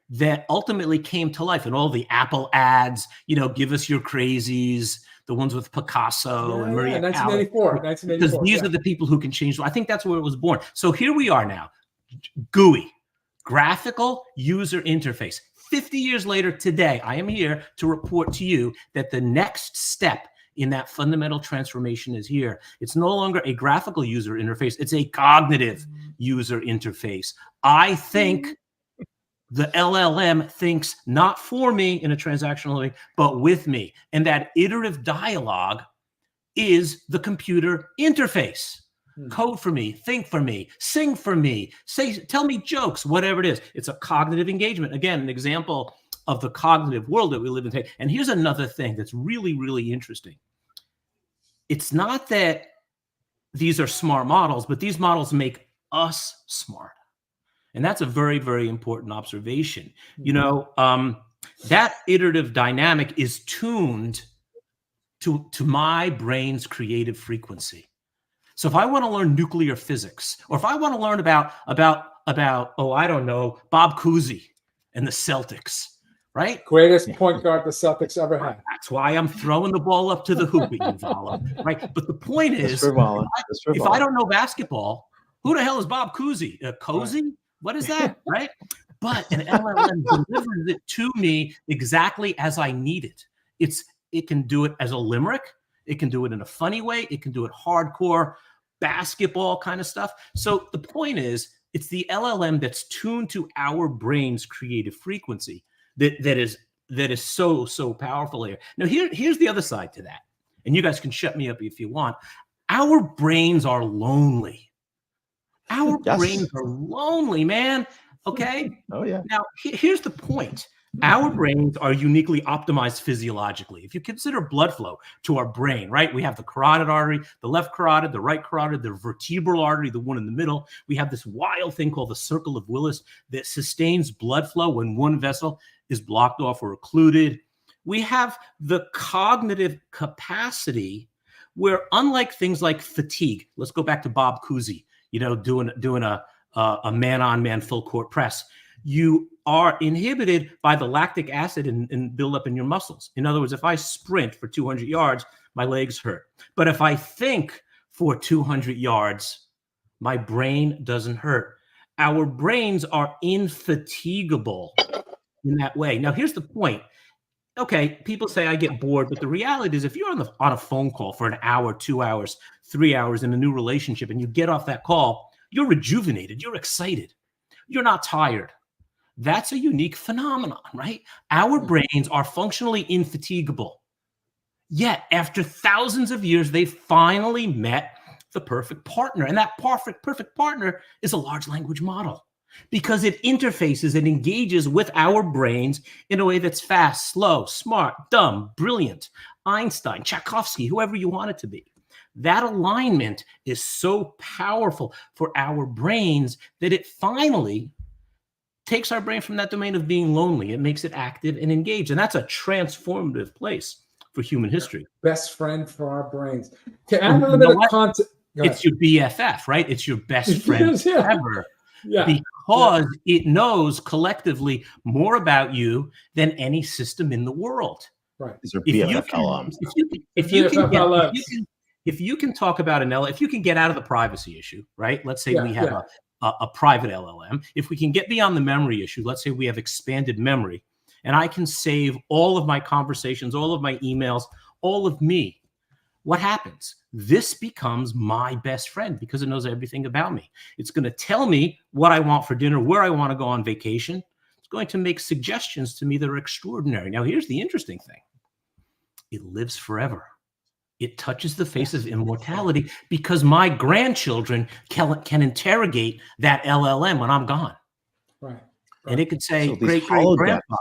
that ultimately came to life, and all the Apple ads, give us your crazies, the ones with Picasso and Maria Callas. 1984. Because these are the people who can change. I think that's where it was born. So here we are now, GUI, graphical user interface. 50 years later today, I am here to report to you that the next step in that fundamental transformation is here. It's no longer a graphical user interface. It's a cognitive user interface. I think the LLM thinks not for me in a transactional way, but with me. And that iterative dialogue is the computer interface. Code for me, think for me, sing for me, tell me jokes, whatever it is. It's a cognitive engagement. Again, an example of the cognitive world that we live in today. And here's another thing that's really, really interesting. It's not that these are smart models, but these models make us smart. And that's a very, very important observation. That iterative dynamic is tuned to my brain's creative frequency. So if I want to learn nuclear physics, or if I want to learn about I don't know, Bob Cousy and the Celtics, right? Greatest point guard the Celtics ever had. That's why I'm throwing the ball up to the hoop, Vala, right? But the point is, if I don't know basketball, who the hell is Bob Cousy? Cozy? Right. What is that, right? But an LLM delivers it to me exactly as I need it. It can do it as a limerick. It can do it in a funny way. It can do it hardcore basketball kind of stuff. So the point is, it's the LLM that's tuned to our brain's creative frequency that is so powerful here. Now, here's the other side to that. And you guys can shut me up if you want. Our brains are lonely. Our brains are lonely, man. Okay? Oh, yeah. Now, here's the point. Our brains are uniquely optimized physiologically. If you consider blood flow to our brain, right? We have the carotid artery, the left carotid, the right carotid, the vertebral artery, the one in the middle. We have this wild thing called the circle of Willis that sustains blood flow when one vessel is blocked off or occluded. We have the cognitive capacity where, unlike things like fatigue, let's go back to Bob Cousy, doing a man-on-man full court press. You are inhibited by the lactic acid and buildup in your muscles. In other words, if I sprint for 200 yards, my legs hurt. But if I think for 200 yards, my brain doesn't hurt. Our brains are infatigable in that way. Now, here's the point. Okay, people say I get bored, but the reality is if you're on a phone call for an hour, 2 hours, 3 hours in a new relationship, and you get off that call, you're rejuvenated, you're excited, you're not tired. That's a unique phenomenon, right? Our brains are functionally infatigable. Yet, after thousands of years, they finally met the perfect partner. And that perfect partner is a large language model because it interfaces and engages with our brains in a way that's fast, slow, smart, dumb, brilliant, Einstein, Tchaikovsky, whoever you want it to be. That alignment is so powerful for our brains that it finally takes our brain from that domain of being lonely. It makes it active and engaged. And that's a transformative place for human history. Best friend for our brains. To add a little bit of context. It's your BFF, right? It's your best friend ever. Because it knows collectively more about you than any system in the world. Right. These are BFF LLMs. If you can talk about an LLM, if you can get out of the privacy issue, right? Let's say we have a private LLM. If we can get beyond the memory issue, let's say we have expanded memory, and I can save all of my conversations, all of my emails, all of me. What happens? This becomes my best friend because it knows everything about me. It's going to tell me what I want for dinner, where I want to go on vacation. It's going to make suggestions to me that are extraordinary. Now, here's the interesting thing. It lives forever. It touches the face of immortality because my grandchildren can interrogate that LLM when I'm gone. Right. And it could say, so great-great-grandpa.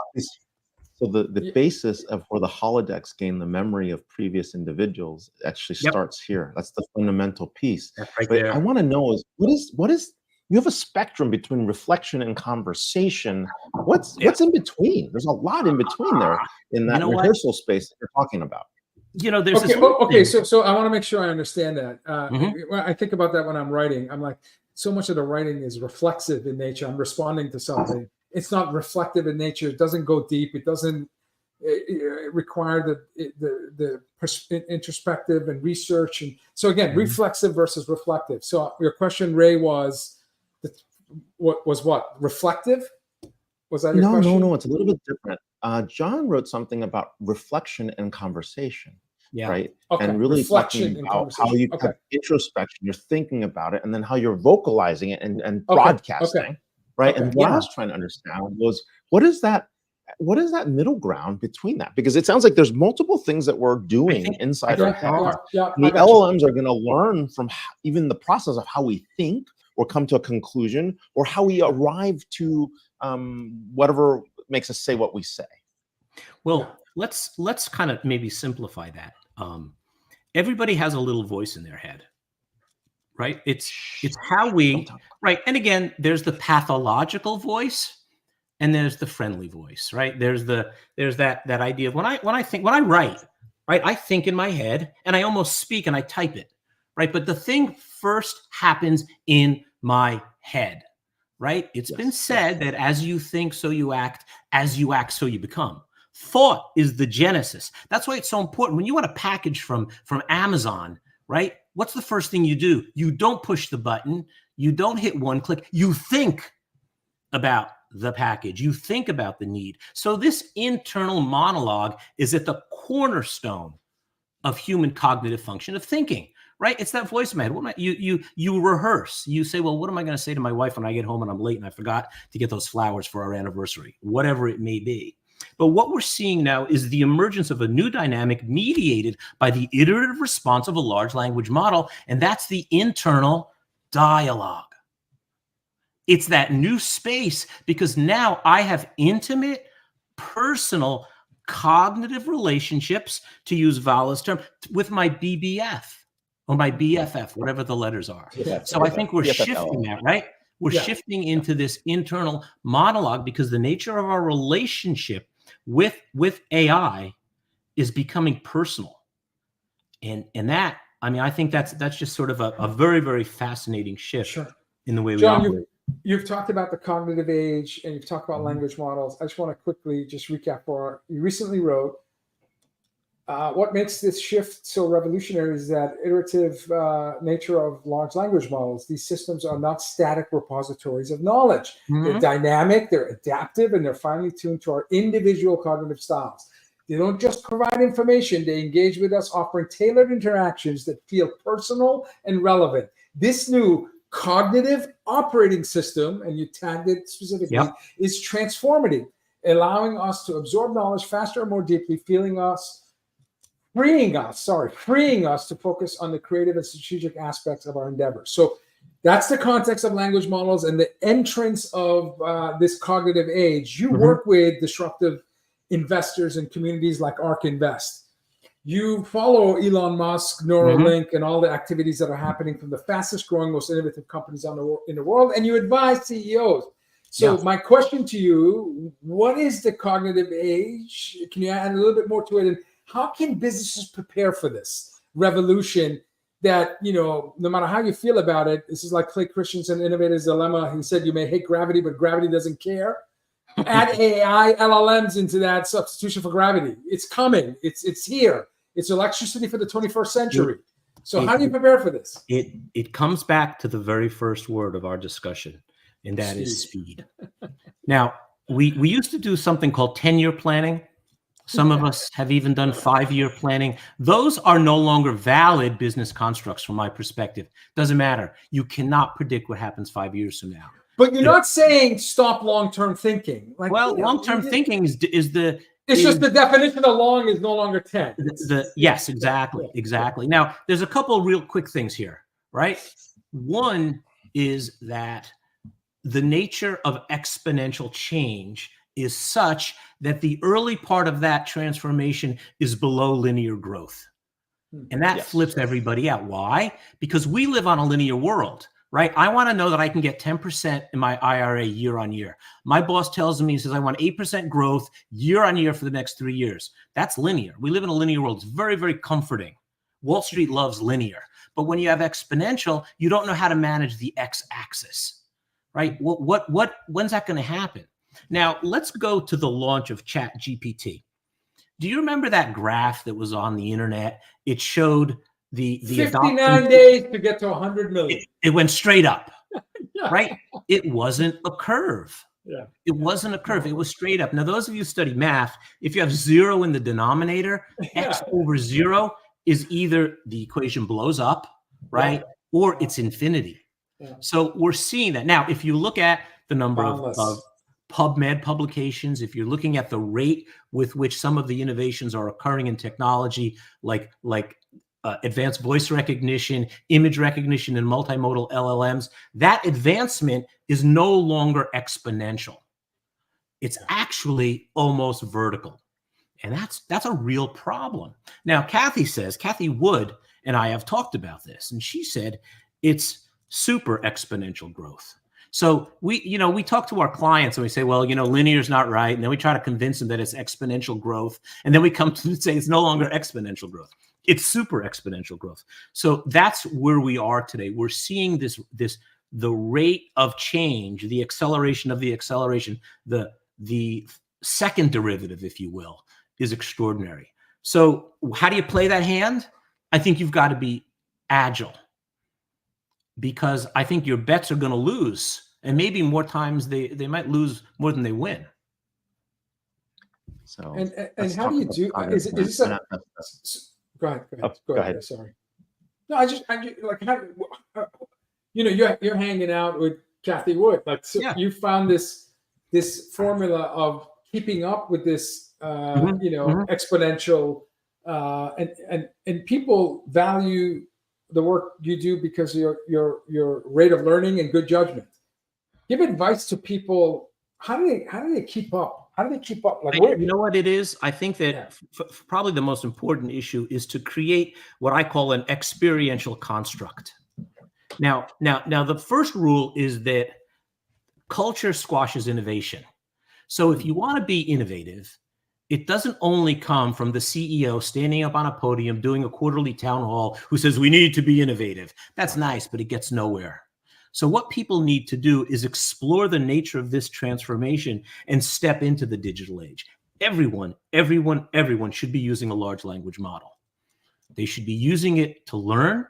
So the basis of where the holodecks gain the memory of previous individuals actually starts here. That's the fundamental piece. That's right but there. I want to know what is you have a spectrum between reflection and conversation. What's in between? There's a lot in between there in that rehearsal space that you're talking about. There's So I want to make sure I understand that. When I think about that when I'm writing, I'm like, so much of the writing is reflexive in nature. I'm responding to something. it's not reflective in nature. It doesn't go deep. It doesn't require the introspective and research. And so again, reflexive versus reflective. So your question, Ray, was what? Reflective? Was that your question? No, it's a little bit different. John wrote something about reflection and conversation. Yeah. Right. Okay. And really Reflection talking about how you okay. have introspection, you're thinking about it, and then how you're vocalizing it and broadcasting. Okay. Right. Okay. And what I was trying to understand was what is that middle ground between that? Because it sounds like there's multiple things that we're doing inside our head. And the LLMs are going to learn from even the process of how we think or come to a conclusion or how we arrive to whatever makes us say what we say. Well, let's kind of maybe simplify that. Everybody has a little voice in their head, right? It's how we, right? And again, there's the pathological voice and there's the friendly voice, right? There's that idea of when I write, right? I think in my head and I almost speak and I type it, right? But the thing first happens in my head, right? It's been said that as you think, so you act, as you act, so you become. Thought is the genesis. That's why it's so important. When you want a package from Amazon, right? What's the first thing you do? You don't push the button. You don't hit one click. You think about the package. You think about the need. So this internal monologue is at the cornerstone of human cognitive function of thinking, right? It's that voice in my head. You rehearse. You say, well, what am I going to say to my wife when I get home and I'm late and I forgot to get those flowers for our anniversary, whatever it may be. But what we're seeing now is the emergence of a new dynamic mediated by the iterative response of a large language model, and that's the internal dialogue. It's that new space because now I have intimate, personal, cognitive relationships, to use Vala's term, with my BBF or my BFF, whatever the letters are. So I think we're shifting that, right? We're shifting into this internal monologue because the nature of our relationship with AI is becoming personal. And that, I mean, I think that's just sort of a very, very fascinating shift in the way we operate. You've talked about the cognitive age and you've talked about language models. I just want to quickly just recap you recently wrote, what makes this shift so revolutionary is that iterative nature of large language models. These systems are not static repositories of knowledge. They're dynamic, they're adaptive, and they're finely tuned to our individual cognitive styles. They don't just provide information, they engage with us, offering tailored interactions that feel personal and relevant. This new cognitive operating system, and you tagged it specifically, is transformative, allowing us to absorb knowledge faster and more deeply, freeing us to focus on the creative and strategic aspects of our endeavors. So that's the context of language models and the entrance of this cognitive age. You work with disruptive investors and communities like ARK Invest. You follow Elon Musk, Neuralink, and all the activities that are happening from the fastest growing, most innovative companies in the world, and you advise CEOs. So my question to you, what is the cognitive age? Can you add a little bit more to it? And how can businesses prepare for this revolution that, no matter how you feel about it, this is like Clay Christensen, Innovator's Dilemma. He said, you may hate gravity, but gravity doesn't care. Add AI, LLMs into that substitution for gravity. It's coming. It's here. It's electricity for the 21st century. So how do you prepare for this? It comes back to the very first word of our discussion, and that is speed. Now, we used to do something called 10-year planning. Some of us have even done 5-year planning. Those are no longer valid business constructs from my perspective. Doesn't matter. You cannot predict what happens 5 years from now. But you're not saying stop long-term thinking. Long-term thinking is the... It's just the definition of long is no longer 10. Yes, exactly. Now, there's a couple of real quick things here, right? One is that the nature of exponential change is such that the early part of that transformation is below linear growth. And that flips everybody out. Why? Because we live on a linear world, right? I want to know that I can get 10% in my IRA year on year. My boss tells me, he says, I want 8% growth year on year for the next 3 years. That's linear. We live in a linear world. It's very, very comforting. Wall Street loves linear. But when you have exponential, you don't know how to manage the x-axis, right? When's that going to happen? Now, let's go to the launch of ChatGPT. Do you remember that graph that was on the internet? It showed the 59 adoption. days to get to 100 million. It went straight up, Yeah. right? It wasn't a curve. Yeah. It wasn't a curve. It was straight up. Now, those of you who study math, if you have 0 in the denominator, x over 0 is either the equation blows up, right? Or it's infinity. Yeah. So we're seeing that. Now, if you look at the number of PubMed publications, if you're looking at the rate with which some of the innovations are occurring in technology, like advanced voice recognition, image recognition, and multimodal LLMs, that advancement is no longer exponential. It's actually almost vertical. And that's a real problem. Now, Kathy Wood and I have talked about this, and she said it's super exponential growth. So we talk to our clients and we say, well, linear is not right. And then we try to convince them that it's exponential growth. And then we come to say it's no longer exponential growth. It's super exponential growth. So that's where we are today. We're seeing the rate of change, the acceleration of the acceleration, the second derivative, if you will, is extraordinary. So how do you play that hand? I think you've got to be agile, because I think your bets are going to lose. And maybe more times they might lose more than they win. So and how do you do? Is this a? Go ahead. Sorry. No, I just like how you're hanging out with Kathy Wood. Like, so you found this formula of keeping up with this exponential, and people value the work you do because of your rate of learning and good judgment. Give advice to people. How do they keep up? How do they keep up? Like, you know what it is? I think that probably the most important issue is to create what I call an experiential construct. Now, the first rule is that culture squashes innovation. So if you want to be innovative, it doesn't only come from the CEO standing up on a podium doing a quarterly town hall who says we need to be innovative. That's nice, but it gets nowhere. So what people need to do is explore the nature of this transformation and step into the digital age. Everyone should be using a large language model. They should be using it to learn,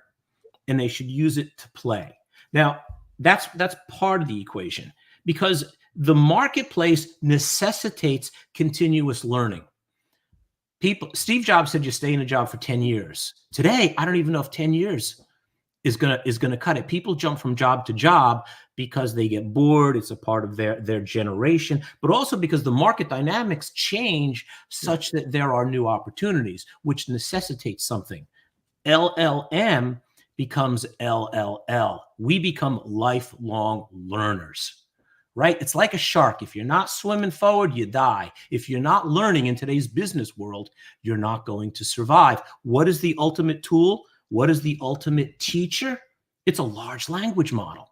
and they should use it to play. Now, that's part of the equation, because the marketplace necessitates continuous learning. Steve Jobs said you stay in a job for 10 years. Today, I don't even know if 10 years is gonna cut it. People jump from job to job because they get bored. It's a part of their generation, but also because the market dynamics change such that there are new opportunities, which necessitates something. LLM becomes LLL. We become lifelong learners, right? It's like a shark. If you're not swimming forward, you die. If you're not learning in today's business world, you're not going to survive. What is the ultimate tool? What is the ultimate teacher? It's a large language model.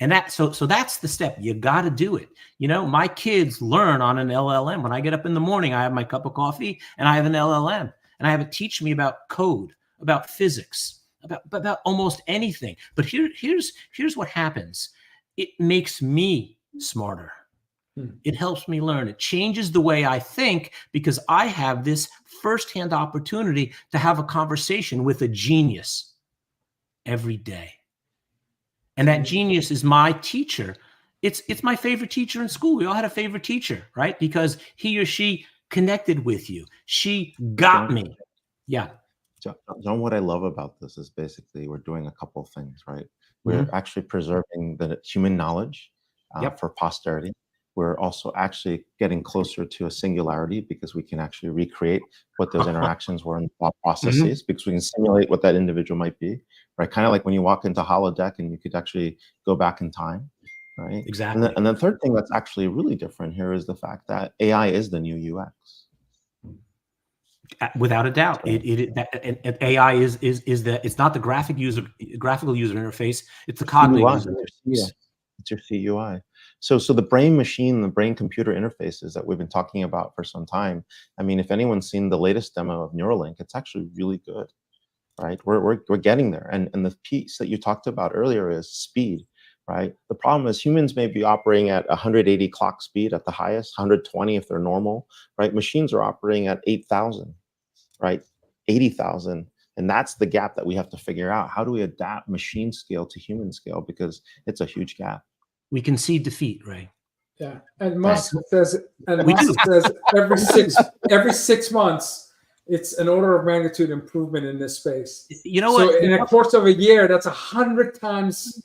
And so that's the step. You got to do it. My kids learn on an LLM. When I get up in the morning, I have my cup of coffee and I have an LLM, and I have it teach me about code, about physics, about almost anything. But here's what happens. It makes me smarter. It helps me learn. It changes the way I think, because I have this firsthand opportunity to have a conversation with a genius every day. And that genius is my teacher. It's my favorite teacher in school. We all had a favorite teacher, right? Because he or she connected with you. She got me. Yeah. John, what I love about this is basically we're doing a couple of things, right? We're actually preserving the human knowledge for posterity. We're also actually getting closer to a singularity, because we can actually recreate what those interactions were in the thought processes, because we can simulate what that individual might be, right? Kind of like when you walk into holodeck and you could actually go back in time, right? Exactly. And the third thing that's actually really different here is the fact that AI is the new UX. Without a doubt, AI is it's not the graphical user interface. It's the cognitive user interface. It's your CUI. So the brain machine, the brain computer interfaces that we've been talking about for some time. I mean, if anyone's seen the latest demo of Neuralink, it's actually really good, right? We're getting there. And the piece that you talked about earlier is speed. right? The problem is humans may be operating at 180 clock speed at the highest, 120 if they're normal, right? Machines are operating at 8,000, right? 80,000. And that's the gap that we have to figure out. How do we adapt machine scale to human scale? Because it's a huge gap. We concede defeat, Ray. Yeah, and Musk Thanks. says, every 6 months, it's an order of magnitude improvement in this space. You know So what? in a course of a year, that's 100 times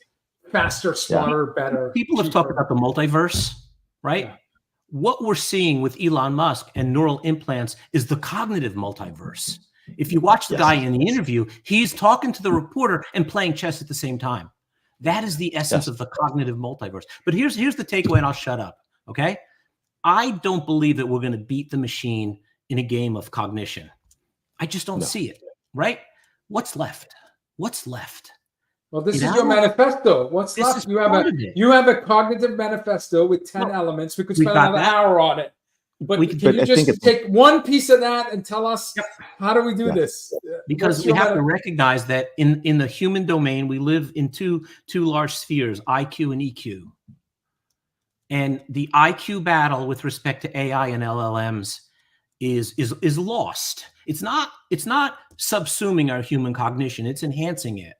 faster, smarter, better. People have talked about the multiverse, right? Yeah. What we're seeing with Elon Musk and neural implants is the cognitive multiverse. If you watch the guy in the interview, he's talking to the reporter and playing chess at the same time. That is the essence of the cognitive multiverse. But here's the takeaway, and I'll shut up, okay? I don't believe that we're going to beat the machine in a game of cognition. I just don't see it, right? What's left? What's left? Well, this is your manifesto. What's left? You have a cognitive manifesto with 10 elements. We could spend another hour on it. But can you just take one piece of that and tell us how do we do this? Because we have to recognize that in the human domain, we live in two large spheres, IQ and EQ. And the IQ battle with respect to AI and LLMs is lost. It's not subsuming our human cognition, it's enhancing it.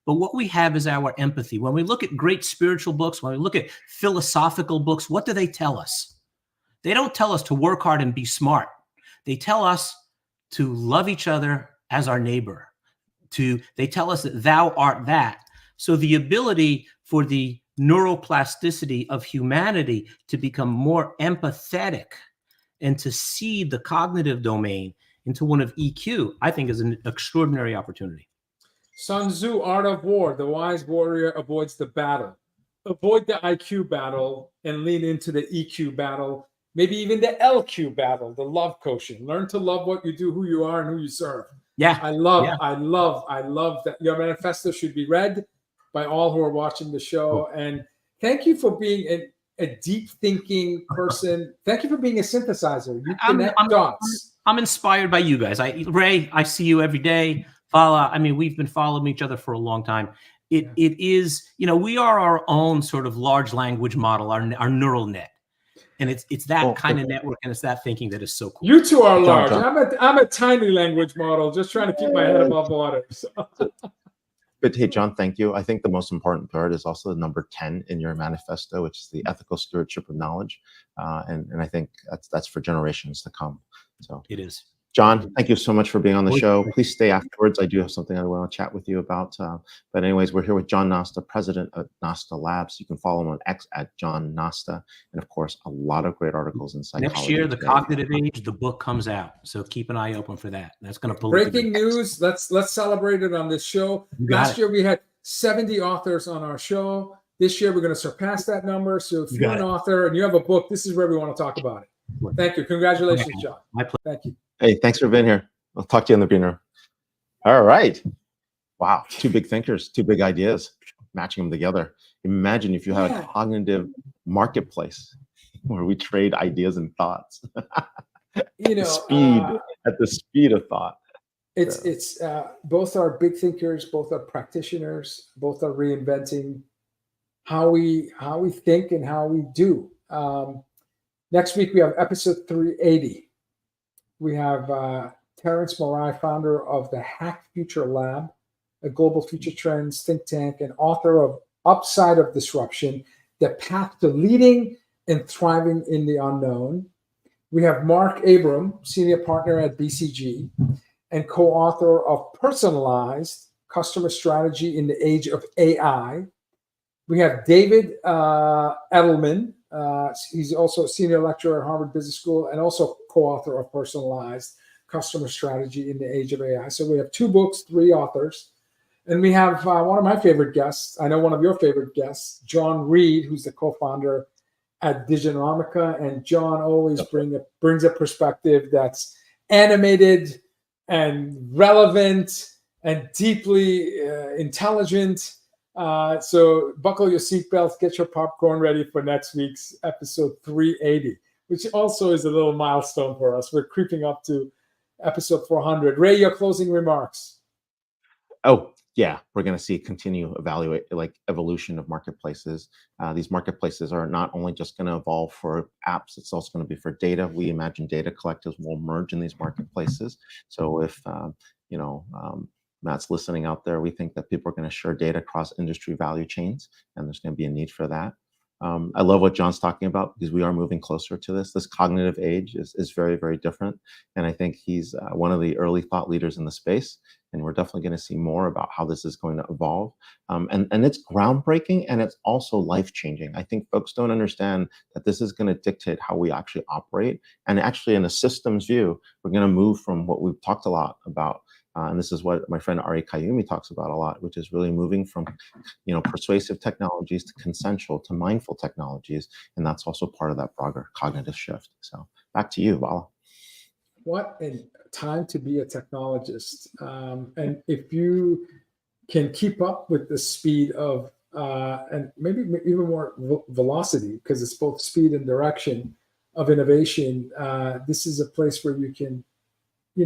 But what we have is our empathy. When we look at great spiritual books, when we look at philosophical books, what do they tell us? They don't tell us to work hard and be smart. They tell us to love each other as our neighbor. They tell us that thou art that. So the ability for the neuroplasticity of humanity to become more empathetic and to see the cognitive domain into one of EQ, I think is an extraordinary opportunity. Sun Tzu, Art of War, the wise warrior avoids the battle. Avoid the IQ battle and lean into the EQ battle. Maybe even the LQ battle, the love quotient. Learn to love what you do, who you are, and who you serve. Yeah. I love that. Your manifesto should be read by all who are watching the show. And thank you for being a deep thinking person. Thank you for being a synthesizer. You connect dots. I'm inspired by you guys. Ray, I see you every day. Vala, I mean, we've been following each other for a long time. It is, we are our own sort of large language model, our neural net. And it's that kind of network, and it's that thinking that is so cool. You two are large. I'm a tiny language model, just trying to keep my head above water. So. But hey, John, thank you. I think the most important part is also the number 10 in your manifesto, which is the ethical stewardship of knowledge. And I think that's for generations to come. So it is. John, thank you so much for being on the show. Please stay afterwards. I do have something I want to chat with you about. But anyways, we're here with John Nosta, president of Nosta Labs. You can follow him on X at John Nosta. And of course, a lot of great articles in psychology. Next year, The Cognitive Age, the book comes out. So keep an eye open for that. That's going to pull breaking news. Let's celebrate it on this show. Last year, we had 70 authors on our show. This year, we're going to surpass that number. So if you're an author and you have a book, this is where we want to talk about it. Thank you. Congratulations, John. My pleasure. Thank you. Hey, thanks for being here. I'll talk to you in the green room. All right. Wow. Two big thinkers, two big ideas, matching them together. Imagine if you had a cognitive marketplace where we trade ideas and thoughts. At the speed of thought. It's both are big thinkers, both are practitioners, both are reinventing how we think and how we do. Next week we have episode 380. We have Terrence Morai, founder of the Hack Future Lab, a global future trends think tank, and author of Upside of Disruption, The Path to Leading and Thriving in the Unknown. We have Mark Abram, senior partner at BCG, and co-author of Personalized Customer Strategy in the Age of AI. We have David Edelman. He's also a senior lecturer at Harvard Business School and also co-author of Personalized Customer Strategy in the Age of AI. So we have 2 books, 3 authors. And we have one of my favorite guests, I know one of your favorite guests, John Reed, who's the co-founder at Diginomica. And John always brings a perspective that's animated and relevant and deeply intelligent. So buckle your seatbelts, get your popcorn ready for next week's episode 380, which also is a little milestone for us. We're creeping up to episode 400. Ray, your closing remarks. Oh, yeah, we're going to see evolution of marketplaces. These marketplaces are not only just going to evolve for apps, it's also going to be for data. We imagine data collectives will merge in these marketplaces. So if, Matt's listening out there, we think that people are going to share data across industry value chains, and there's going to be a need for that. I love what John's talking about, because we are moving closer to this. This cognitive age is very, very different. And I think he's one of the early thought leaders in the space. And we're definitely going to see more about how this is going to evolve. And it's groundbreaking, and it's also life-changing. I think folks don't understand that this is going to dictate how we actually operate. And actually, in a systems view, we're going to move from what we've talked a lot about, and this is what my friend Ari Kayumi talks about a lot, which is really moving from, persuasive technologies to consensual to mindful technologies. And that's also part of that broader cognitive shift. So back to you, Vala. What a time to be a technologist. And if you can keep up with the speed of, and maybe even more velocity, because it's both speed and direction of innovation, this is a place where you can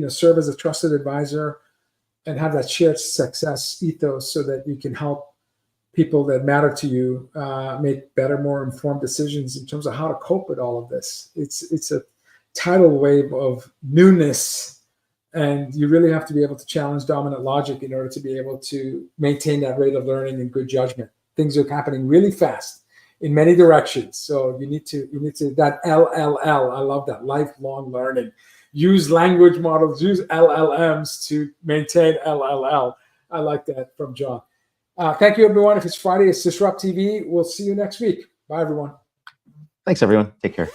serve as a trusted advisor and have that shared success ethos so that you can help people that matter to you make better, more informed decisions in terms of how to cope with all of this. It's a tidal wave of newness, and you really have to be able to challenge dominant logic in order to be able to maintain that rate of learning and good judgment. Things are happening really fast in many directions. So you need to that LLL, I love that, lifelong learning. Use language models, use LLMs to maintain LLL. I like that from John. Thank you, everyone. If it's Friday, it's DisrupTV. We'll see you next week. Bye, everyone. Thanks, everyone. Take care.